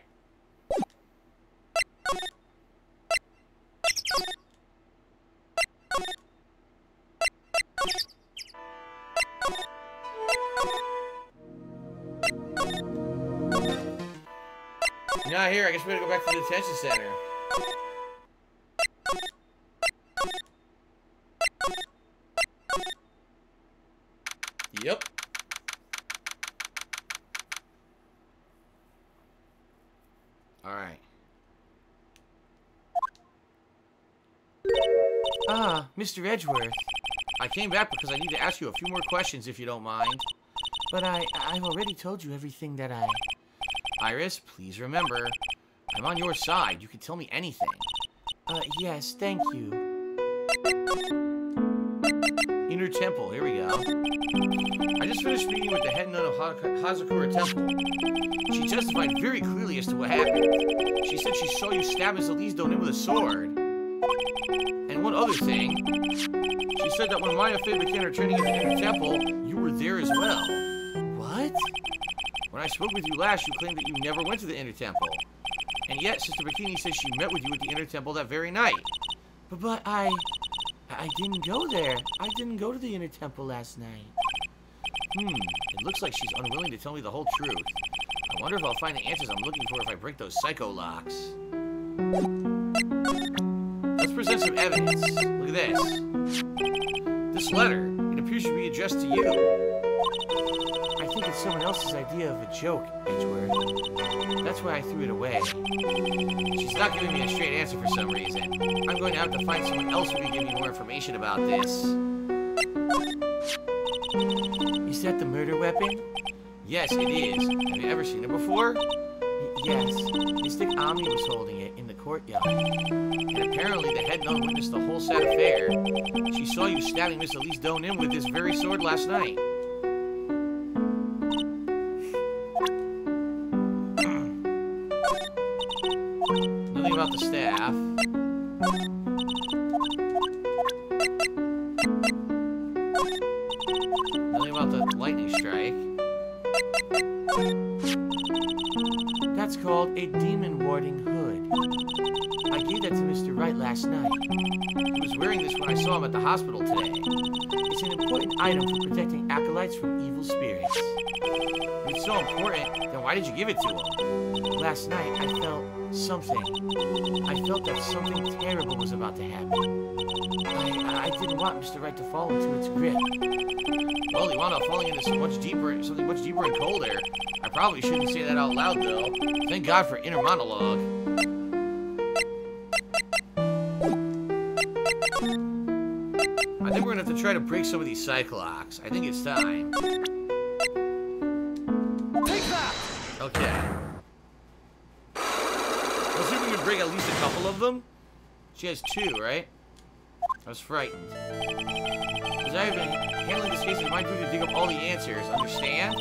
Not here. I guess we gotta go back to the detention center. Yep. Alright. Ah, Mr. Edgeworth. I came back because I need to ask you a few more questions if you don't mind. But I've already told you everything that I... Iris, please remember, I'm on your side. You can tell me anything. Yes, thank you. Inner Temple, here we go. I just finished speaking with the head nun of Hazakura Temple. She testified very clearly as to what happened. She said she saw you stab Miss Elise Donin with a sword. And one other thing, she said that when Maya Fey began returning in the Inner Temple, you were there as well. What? When I spoke with you last, you claimed that you never went to the Inner Temple. And yet, Sister Bikini says she met with you at the Inner Temple that very night. But I didn't go there. I didn't go to the Inner Temple last night. It looks like she's unwilling to tell me the whole truth. I wonder if I'll find the answers I'm looking for if I break those psycho locks. Let's present some evidence. Look at this. This letter, it appears to be addressed to you. I think it's someone else's idea of a joke, Edgeworth. That's why I threw it away. She's not giving me a straight answer for some reason. I'm going to have to find someone else who can give me more information about this. Is that the murder weapon? Yes, it is. Have you ever seen it before? Yes. Mystic Ami was holding it in the courtyard. And apparently the head nun witnessed the whole sad affair. She saw you stabbing Miss Elise Donin with this very sword last night. Nothing about the staff. Nothing about the lightning strike. That's called a demon warding hood. I gave that to Mr. Wright last night. He was wearing this when I saw him at the hospital today. It's an important item for protecting acolytes from evil spirits. If it's so important, then why did you give it to him? Last night, I felt something. I felt that something terrible was about to happen. I didn't want Mr. Wright to fall into its grip. Well, he wound up falling into something much deeper and colder. I probably shouldn't say that out loud, though. Thank God for inner monologue. I think we're gonna have to try to break some of these Cyclocks. I think it's time. Take that! Okay. Let's see if we can break at least a couple of them. She has 2, right? I was frightened. As I have been handling this case, it's my duty to dig up all the answers. Understand?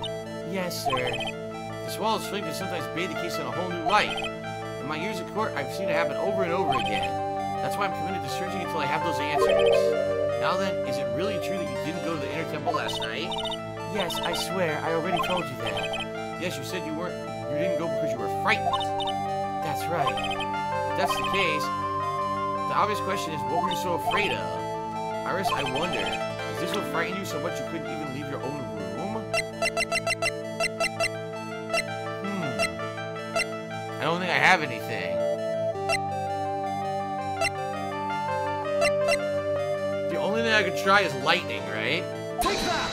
Yes, sir. The swallow's flame can sometimes bathe the case in a whole new light. In my years in court, I've seen it happen over and over again. That's why I'm committed to searching until I have those answers. Now then, is it really true that you didn't go to the Inner Temple last night? Yes, I swear. I already told you that. Yes, you said you didn't go because you were frightened. That's right. If that's the case, the obvious question is, what were you so afraid of? Iris, I wonder, is this what frightened you so much you couldn't even leave your own room? I don't think I have anything. The only thing I could try is lightning, right? Take that!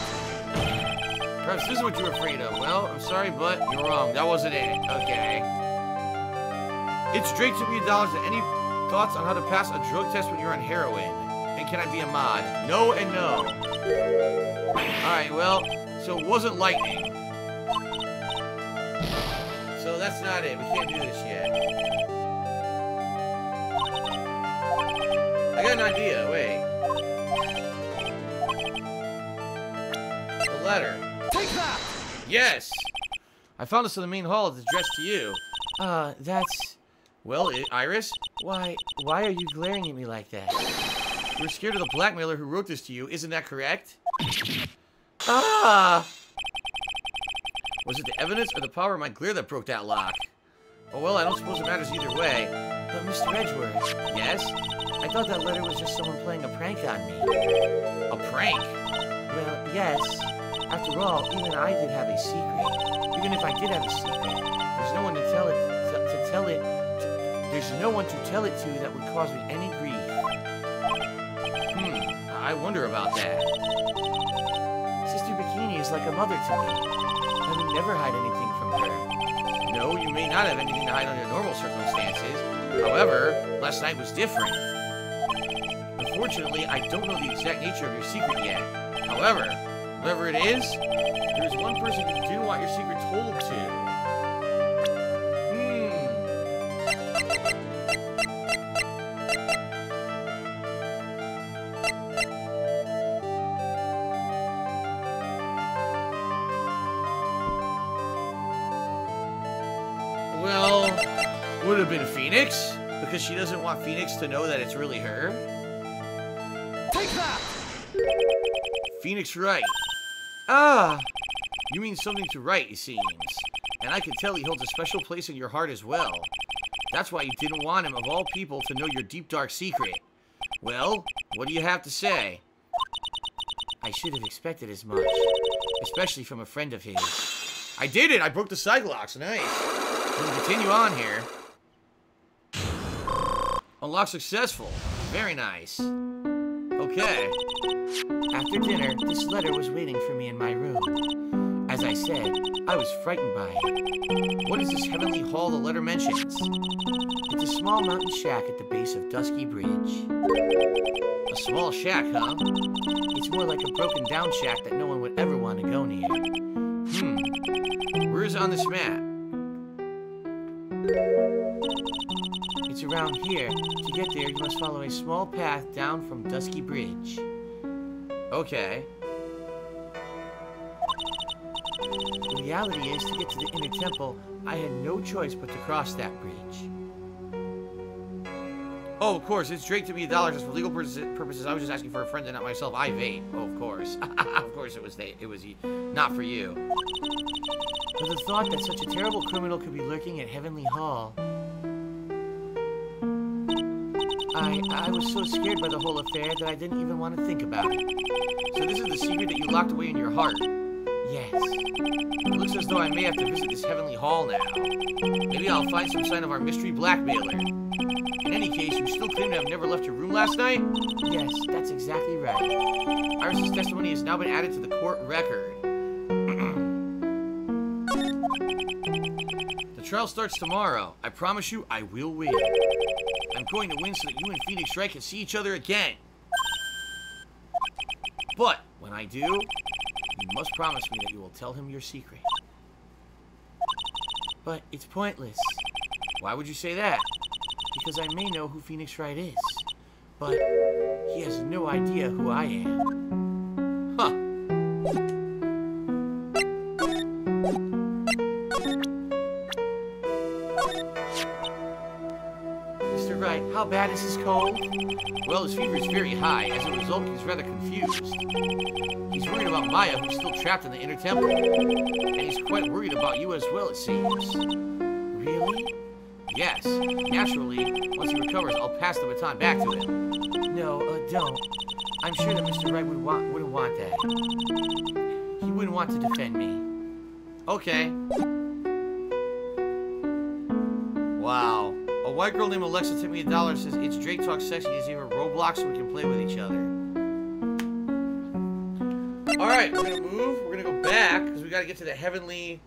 Perhaps this is what you were afraid of. Well, I'm sorry, but you're wrong. That wasn't it. Okay. It's Drake to be $1. Any thoughts on how to pass a drug test when you're on heroin? And can I be a mod? No and no. Alright, well, so it wasn't lightning. So that's not it. We can't do this yet. I got an idea. Wait. The letter. Take that! Yes! I found this in the main hall. It's addressed to you. That's... Well, Iris? Why are you glaring at me like that? You're scared of the blackmailer who wrote this to you. Isn't that correct? Ah! Was it the evidence or the power of my glare that broke that lock? Oh, well, I don't suppose it matters either way. But, Mr. Edgeworth... Yes? I thought that letter was just someone playing a prank on me. A prank? Well, yes. After all, even I did have a secret. Even if I did have a secret, there's no one to tell it... There's no one to tell it to that would cause me any grief. I wonder about that. Sister Bikini is like a mother to me. I would never hide anything from her. No, you may not have anything to hide under normal circumstances. However, last night was different. Unfortunately, I don't know the exact nature of your secret yet. However, whatever it is, there's one person you do want your secret told to. Well, would have been Phoenix, because she doesn't want Phoenix to know that it's really her. Take that! Phoenix Wright. Ah, you mean something to Wright, it seems. And I can tell he holds a special place in your heart as well. That's why you didn't want him, of all people, to know your deep, dark secret. Well, what do you have to say? I should have expected as much, especially from a friend of his. I did it! I broke the Cyclops. Nice. We'll continue on here. Unlock successful. Very nice. Okay. After dinner, this letter was waiting for me in my room. As I said, I was frightened by it. What is this heavenly hall the letter mentions? It's a small mountain shack at the base of Dusky Bridge. A small shack, huh? It's more like a broken down shack that no one would ever want to go near. Where is it on this map? It's around here. To get there, you must follow a small path down from Dusky Bridge. Okay. The reality is, to get to the inner temple, I had no choice but to cross that bridge. Oh, of course, it's Drake to be $1 just for legal purposes. I was just asking for a friend and not myself. I vape. Oh, of course. Of course it was not for you. But the thought that such a terrible criminal could be lurking at Heavenly Hall... I was so scared by the whole affair that I didn't even want to think about it. So this is the secret that you locked away in your heart? Yes. It looks as though I may have to visit this Heavenly Hall now. Maybe I'll find some sign of our mystery blackmailer. In any case, you still claim to have never left your room last night? Yes, that's exactly right. Iris' testimony has now been added to the court record. The trial starts tomorrow. I promise you, I will win. I'm going to win so that you and Phoenix Wright can see each other again. But, when I do, you must promise me that you will tell him your secret. But it's pointless. Why would you say that? Because I may know who Phoenix Wright is, but he has no idea who I am. Huh. Mr. Wright, how bad is his cold? Well, his fever is very high. As a result, he's rather confused. He's worried about Maya, who's still trapped in the inner temple. And he's quite worried about you as well, it seems. Really? Yes. Naturally, once he recovers, I'll pass the baton back to him. No, don't. I'm sure that Mr. Wright wouldn't want that. He wouldn't want to defend me. Okay. Wow. A white girl named Alexa tipped me $1 says, it's Drake Talk Sexy. Is even Roblox so we can play with each other. Alright, we're gonna move. We're gonna go back, because we gotta get to the Heavenly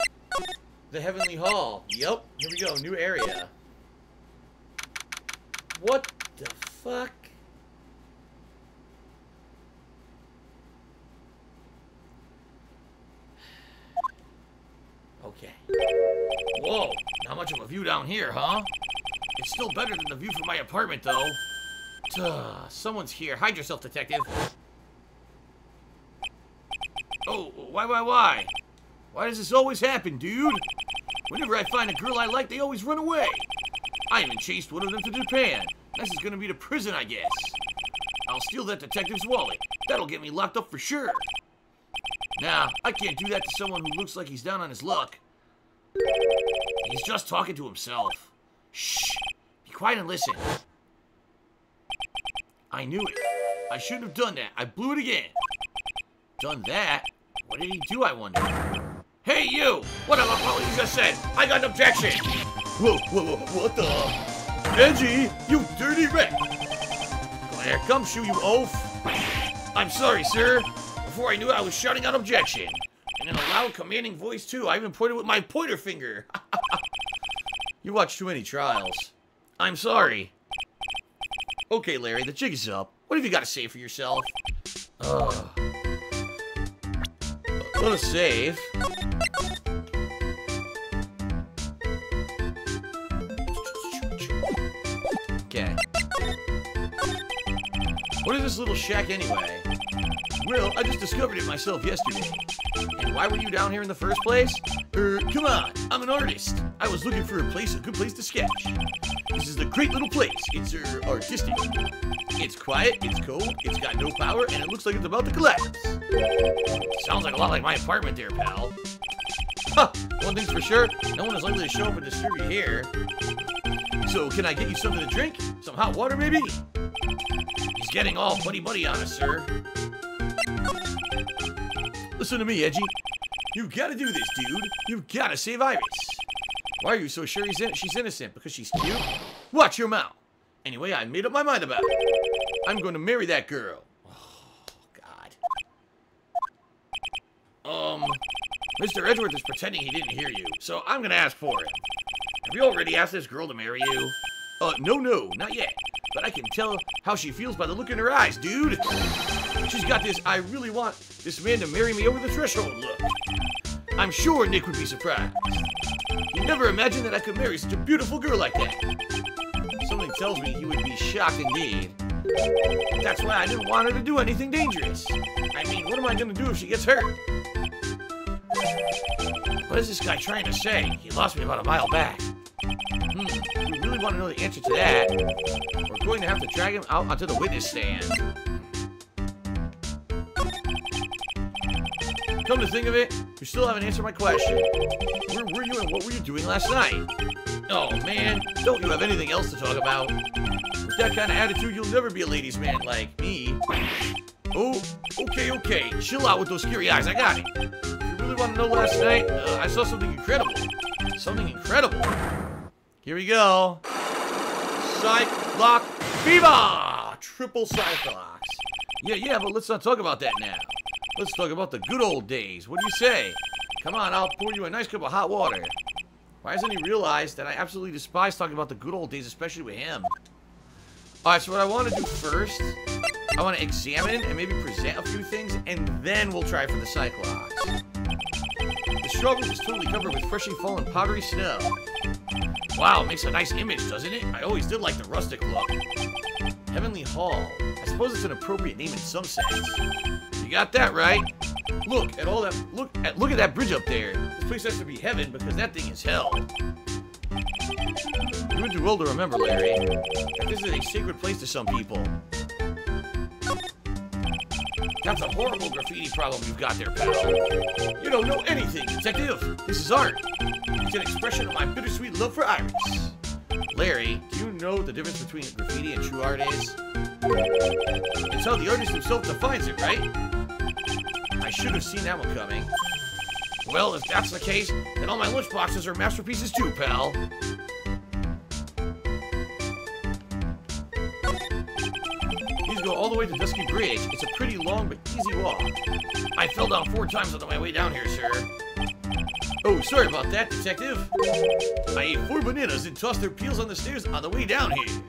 Hall. Yep, here we go, new area. What the fuck? Okay. Whoa, not much of a view down here, huh? It's still better than the view from my apartment, though. Duh, someone's here. Hide yourself, detective. Oh, why? Why does this always happen, dude? Whenever I find a girl I like, they always run away. I even chased one of them to Japan. This is gonna be to prison, I guess. I'll steal that detective's wallet. That'll get me locked up for sure. Nah, I can't do that to someone who looks like he's down on his luck. He's just talking to himself. Shh. Be quiet and listen. I knew it. I shouldn't have done that. I blew it again. Done that? What did he do, I wonder? Hey, you! What you just said? I got an objection! Whoa, what the? Edgy, you dirty rat! Claire, come shoot, you oaf! I'm sorry, sir. Before I knew it, I was shouting out objection. And in a loud, commanding voice, too. I even pointed with my pointer finger. You watch too many trials. I'm sorry. Okay, Larry, the jig is up. What have you got to say for yourself? Let us save. Okay. What is this little shack anyway? Well, I just discovered it myself yesterday. And why were you down here in the first place? Come on, I'm an artist. I was looking for a good place to sketch. This is a great little place. It's artistic. It's quiet, it's cold, it's got no power, and it looks like it's about to collapse. Sounds like a lot like my apartment there, pal. Huh, one thing's for sure, no one is likely to show up and disturb you here. So, can I get you something to drink? Some hot water, maybe? He's getting all buddy-buddy on us, sir. Listen to me, Edgy. You've got to do this, dude. You've got to save Iris. Why are you so sure she's innocent? Because she's cute? Watch your mouth. Anyway, I made up my mind about it. I'm going to marry that girl. Oh, God. Mr. Edgeworth is pretending he didn't hear you, so I'm going to ask for him. Have you already asked this girl to marry you? No, not yet. But I can tell how she feels by the look in her eyes, dude. She's got this, I really want this man to marry me over the threshold look. I'm sure Nick would be surprised. He never imagined that I could marry such a beautiful girl like that. Something tells me he would be shocked indeed. That's why I didn't want her to do anything dangerous. I mean, what am I going to do if she gets hurt? What is this guy trying to say? He lost me about a mile back. We really want to know the answer to that. We're going to have to drag him out onto the witness stand. Come to think of it, you still haven't answered my question. Where were you and what were you doing last night? Oh man, don't you have anything else to talk about? With that kind of attitude, you'll never be a ladies' man like me. Oh, okay, chill out with those scary eyes, I got it. If you really want to know last night, I saw something incredible. Something incredible. Here we go. Cyclock Viva! Triple Cyclops. Yeah, but let's not talk about that now. Let's talk about the good old days. What do you say? Come on, I'll pour you a nice cup of hot water. Why hasn't he realized that I absolutely despise talking about the good old days, especially with him? Alright, so what I want to do first, I want to examine and maybe present a few things, and then we'll try for the Cyclops. The straw roof is totally covered with freshly fallen powdery snow. Wow, it makes a nice image, doesn't it? I always did like the rustic look. Heavenly Hall. I suppose it's an appropriate name in some sense. You got that right. Look at all that. Look at that bridge up there. This place has to be heaven because that thing is hell. You're too old to remember, Larry. That this is a sacred place to some people. That's a horrible graffiti problem you've got there, pal. You don't know anything, detective. This is art. It's an expression of my bittersweet love for Iris. Larry, do you know what the difference between graffiti and true art is? It's how the artist himself defines it, right? I should have seen that one coming. Well, if that's the case, then all my lunchboxes are masterpieces too, pal. These go all the way to Dusky Bridge. It's a pretty long but easy walk. I fell down 4 times on my way down here, sir. Oh, sorry about that, detective. I ate 4 bananas and tossed their peels on the stairs on the way down here.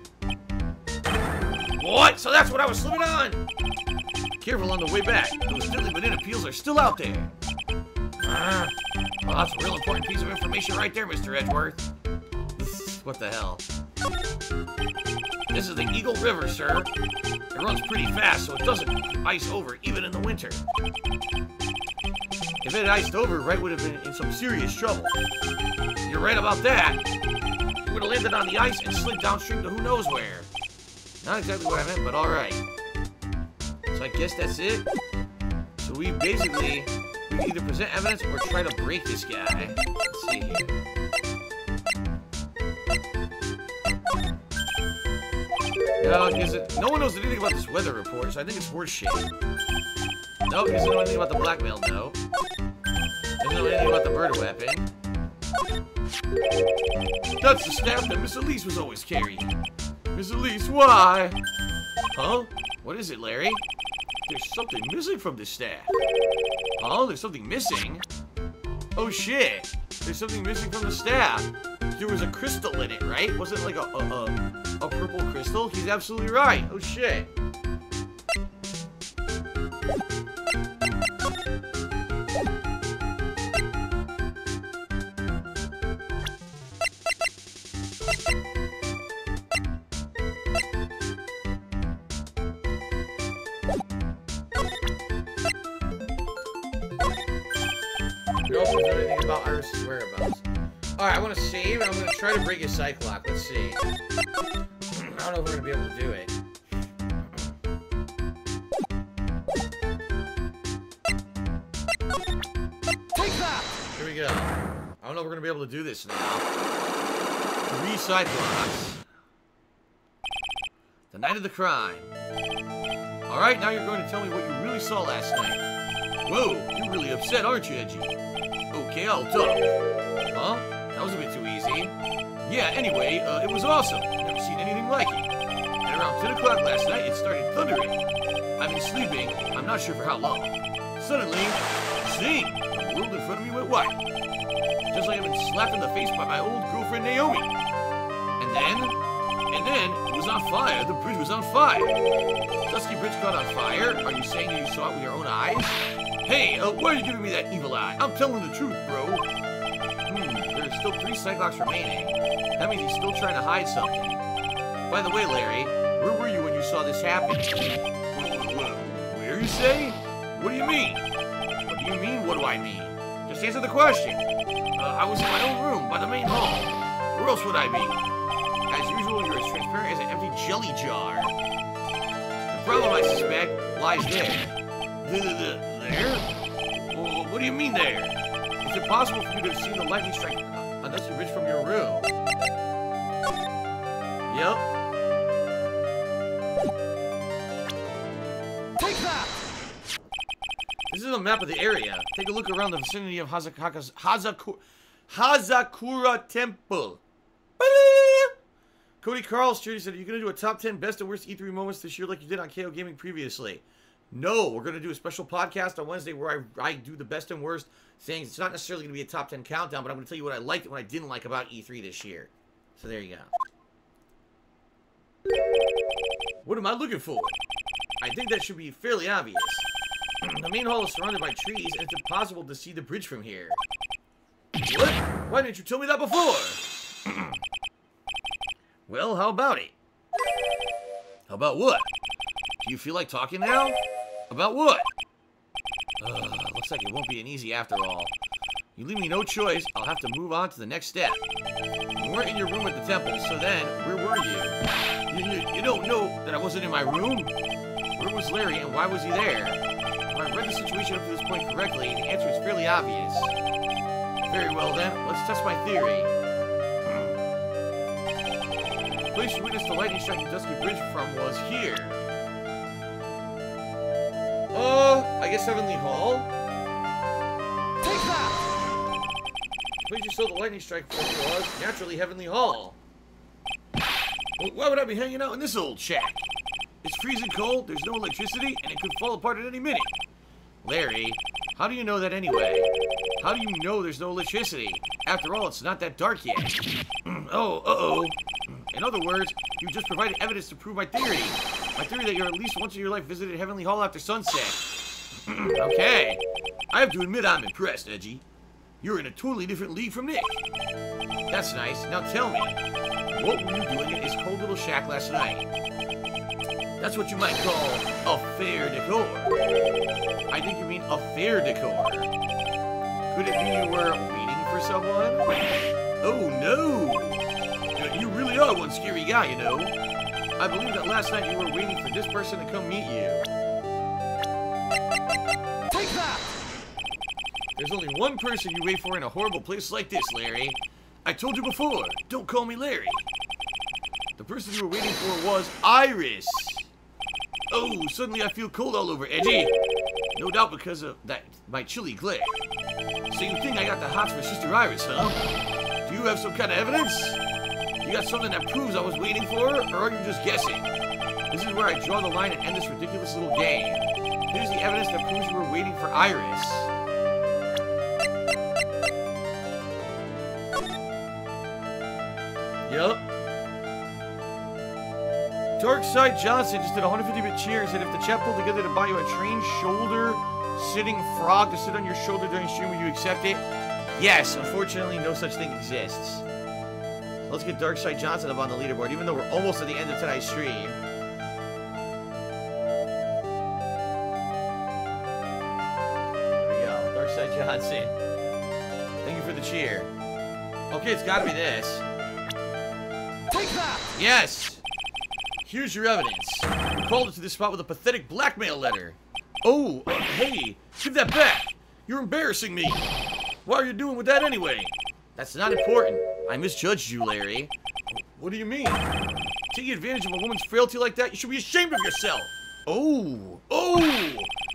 What? So that's what I was slipping on? Careful on the way back. Those diddly banana peels are still out there. Well, that's a real important piece of information right there, Mr. Edgeworth. What the hell? This is the Eagle River, sir. It runs pretty fast, so it doesn't ice over, even in the winter. If it had iced over, Wright would have been in some serious trouble. You're right about that. He would have landed on the ice and slid downstream to who knows where. Not exactly what I meant, but alright. So I guess that's it. So we basically can either present evidence or try to break this guy. Let's see here. No one knows anything about this weather report, so I think it's horseshit. Nope, he doesn't know anything about the blackmail, no. Doesn't know anything about the murder weapon. That's the staff that Miss Elise was always carrying. Miss Elise, why? Huh? What is it, Larry? There's something missing from this staff. Oh, there's something missing? Oh shit! There's something missing from the staff. There was a crystal in it, right? Was it like a purple crystal? He's absolutely right. Oh shit. We also know anything about Iris' whereabouts. Alright, I want to save, and I'm going to try to break his cyclock. Let's see. I don't know if we're going to be able to do it. Take that! Here we go. I don't know if we're going to be able to do this now. 3 cyclocks. The night of the crime. Alright, now you're going to tell me what you really saw last night. Whoa, you're really upset, aren't you, Edgy? Okay, I'll talk. Huh? That was a bit too easy. Yeah, anyway, it was awesome. Never seen anything like it. At around 10 o'clock last night, it started thundering. I've been sleeping, I'm not sure for how long. Suddenly, zing! The world in front of me went white. Just like I've been slapped in the face by my old girlfriend Naomi. And then, it was on fire. The bridge was on fire. Dusky Bridge caught on fire? Are you saying that you saw it with your own eyes? Hey, why are you giving me that evil eye? I'm telling the truth, bro. There's still 3 cyclocks remaining. That means he's still trying to hide something. By the way, Larry, where were you when you saw this happen? Where, you say? What do you mean? What do you mean, what do I mean? Just answer the question. I was in my own room, by the main hall. Where else would I be? As usual, you're as transparent as an empty jelly jar. The problem, I suspect, lies there. There? Well, what do you mean there? Is it possible for you to have seen the lightning strike on Dusty Ridge from your room? Yep. Take that! This is a map of the area. Take a look around the vicinity of Hazakura Temple. Cody Carl's said, "Are you going to do a top 10 best and worst E3 moments this year like you did on KO Gaming previously?" No, we're going to do a special podcast on Wednesday where I do the best and worst things. It's not necessarily going to be a top 10 countdown, but I'm going to tell you what I liked and what I didn't like about E3 this year. So there you go. What am I looking for? I think that should be fairly obvious. The main hall is surrounded by trees, and it's impossible to see the bridge from here. What? Why didn't you tell me that before? Well, how about it? How about what? Do you feel like talking now? About what? Looks like it won't be an easy after all. You leave me no choice, I'll have to move on to the next step. You weren't in your room at the temple, so then, where were you? You don't know that I wasn't in my room? Where was Larry, and why was he there? If I read the situation up to this point correctly, the answer is fairly obvious. Very well then, let's test my theory. The place you witnessed the lightning strike the Dusky Bridge from was here. I guess Heavenly Hall? Take that! The place you saw the lightning strike from was, naturally, Heavenly Hall. Well, why would I be hanging out in this old shack? It's freezing cold, there's no electricity, and it could fall apart at any minute. Larry, how do you know that anyway? How do you know there's no electricity? After all, it's not that dark yet. In other words, you just provided evidence to prove my theory. My theory that you're at least once in your life visited Heavenly Hall after sunset. Okay. I have to admit I'm impressed, Edgy. You're in a totally different league from Nick. That's nice. Now tell me, what were you doing in his cold little shack last night? That's what you might call a fair decor. I think you mean a fair decor. Could it be you were waiting for someone? Oh, no. You really are one scary guy, you know. I believe that last night you were waiting for this person to come meet you. Take that! There's only one person you wait for in a horrible place like this, Larry. I told you before, don't call me Larry. The person you were waiting for was Iris. Oh, suddenly I feel cold all over, Edgy. No doubt because of that, my chilly glare. So you think I got the hots for Sister Iris, huh? Do you have some kind of evidence? You got something that proves I was waiting for her, or are you just guessing? This is where I draw the line and end this ridiculous little game. Here's the evidence that proves you were waiting for Iris. Yup. Darkside Johnson just did 150-bit cheers, and if the chat pulled together to buy you a trained shoulder-sitting frog to sit on your shoulder during stream, will you accept it? Yes, unfortunately, no such thing exists. Let's get Darkside Johnson up on the leaderboard, even though we're almost at the end of tonight's stream. There we go, Darkside Johnson. Thank you for the cheer. Okay, it's gotta be this. Take that! Yes! Here's your evidence. You called into this spot with a pathetic blackmail letter. Oh, hey, give that back. You're embarrassing me. What are you doing with that anyway? That's not important. I misjudged you, Larry. What do you mean? Taking advantage of a woman's frailty like that, you should be ashamed of yourself. Oh.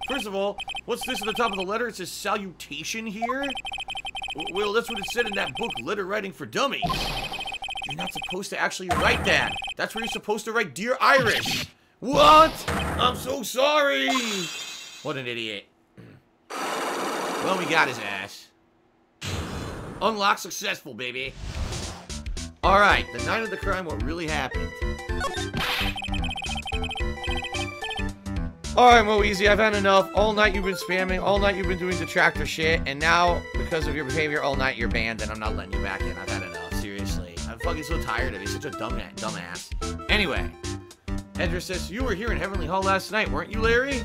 First of all, what's this at the top of the letter? It says salutation here? Well, that's what it said in that book, Letter Writing for Dummies. You're not supposed to actually write that. That's where you're supposed to write, Dear Iris. What? I'm so sorry. What an idiot. Well, we got his ass. Unlock successful, baby. Alright, the night of the crime, what really happened. Alright, Moeezy, I've had enough. All night you've been spamming, all night you've been doing detractor shit, and now, because of your behavior all night, you're banned, and I'm not letting you back in. I've had enough, seriously. I'm fucking so tired of it. He's such a dumbass. Anyway, Edra says, you were here in Heavenly Hall last night, weren't you, Larry?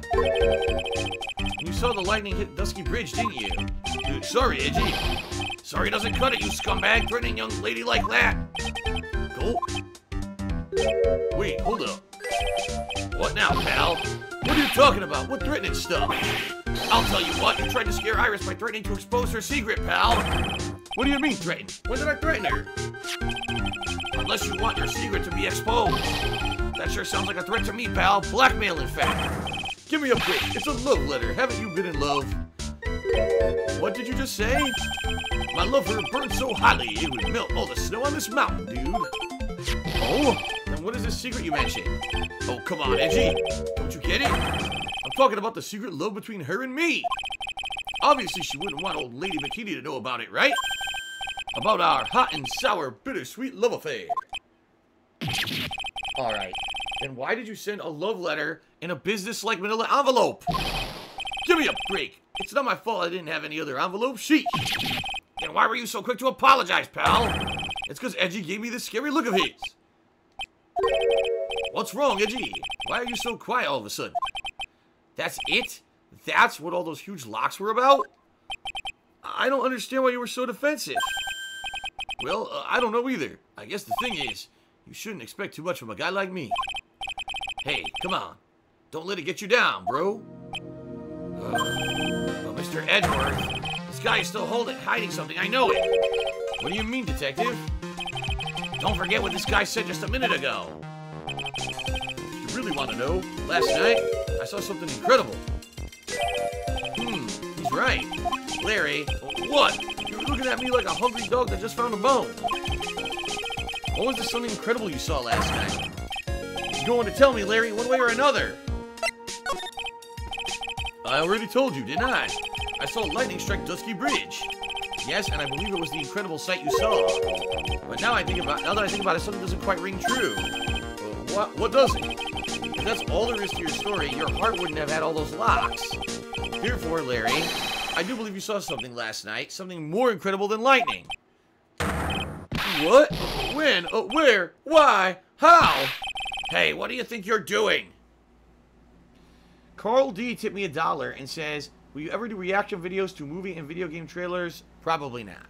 You saw the lightning hit Dusky Bridge, didn't you? Dude, sorry, Edgy. Sorry doesn't cut it, you scumbag, threatening young lady like that. Go. Wait, hold up. What now, pal? What are you talking about? What threatening stuff? I'll tell you what, you tried to scare Iris by threatening to expose her secret, pal. What do you mean, threaten? When did I threaten her? Unless you want your secret to be exposed. That sure sounds like a threat to me, pal. Blackmail, in fact. Give me a break. It's a love letter. Haven't you been in love? What did you just say? My love for her burned so hotly, it would melt all the snow on this mountain, dude. Oh? Then what is this secret you mentioned? Oh, come on, Edgy. Don't you get it? I'm talking about the secret love between her and me. Obviously, she wouldn't want old Lady Bikini to know about it, right? About our hot and sour, bittersweet love affair. Alright. Then why did you send a love letter in a business-like manila envelope? Give me a break. It's not my fault I didn't have any other envelope. Sheesh. Then why were you so quick to apologize, pal? It's because Edgy gave me this scary look of his. What's wrong, Edgy? Why are you so quiet all of a sudden? That's it? That's what all those huge locks were about? I don't understand why you were so defensive. Well, I don't know either. I guess the thing is, you shouldn't expect too much from a guy like me. Hey, come on. Don't let it get you down, bro. Well, Mr. Edgeworth, this guy is still hiding something. I know it. What do you mean, detective? Don't forget what this guy said just a minute ago. You really want to know? Last night, I saw something incredible. He's right. Larry, what? You're looking at me like a hungry dog that just found a bone. What was this something incredible you saw last night? You're going to tell me, Larry, one way or another. I already told you, didn't I? I saw lightning strike Dusky Bridge. Yes, and I believe it was the incredible sight you saw. But now that I think about it, something doesn't quite ring true. What doesn't? that's all there is to your story, your heart wouldn't have had all those locks. Therefore, Larry, I do believe you saw something last night, something more incredible than lightning. What? When? Where? Why? How? Hey, what do you think you're doing? Carl D tipped me $1 and says, will you ever do reaction videos to movie and video game trailers? Probably not.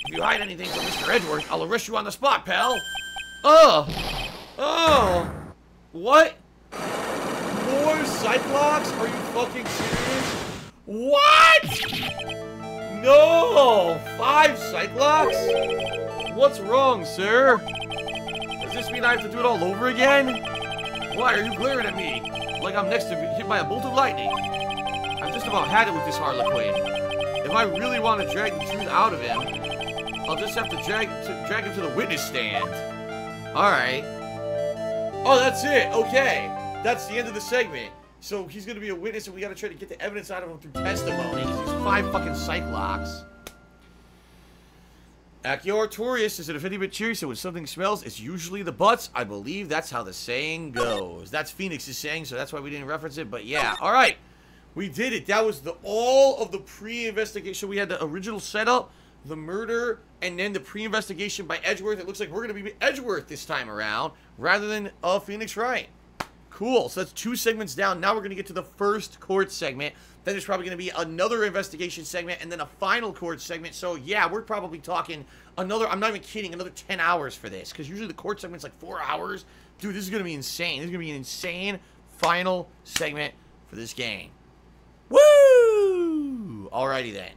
If you hide anything from Mr. Edgeworth, I'll arrest you on the spot, pal. Oh. What? More Cyclops? Are you fucking serious? What? No! 5 Cyclops? What's wrong, sir? Does this mean I have to do it all over again? Why are you glaring at me? Like I'm next to be hit by a bolt of lightning. I've just about had it with this Harlequin. If I really want to drag the truth out of him, I'll just have to drag him to the witness stand. Alright. Oh, that's it. Okay. That's the end of the segment. So he's going to be a witness and we got to try to get the evidence out of him through testimony. Because he's 5 fucking Cyclops. Akio Artorius is a definitive cheery, so when something smells, it's usually the butts. I believe that's how the saying goes. That's Phoenix's saying, so that's why we didn't reference it. But yeah, all right. We did it. That was all of the pre-investigation. We had the original setup, the murder, and then the pre-investigation by Edgeworth. It looks like we're going to be Edgeworth this time around, rather than Phoenix Wright. Cool. So that's 2 segments down. Now we're going to get to the first court segment. Then there's probably going to be another investigation segment, and then a final court segment. So yeah, we're probably talking another, I'm not even kidding, another 10 hours for this. Because usually the court segment's like 4 hours. Dude, this is going to be insane. This is going to be an insane final segment for this game. Woo! Alrighty then.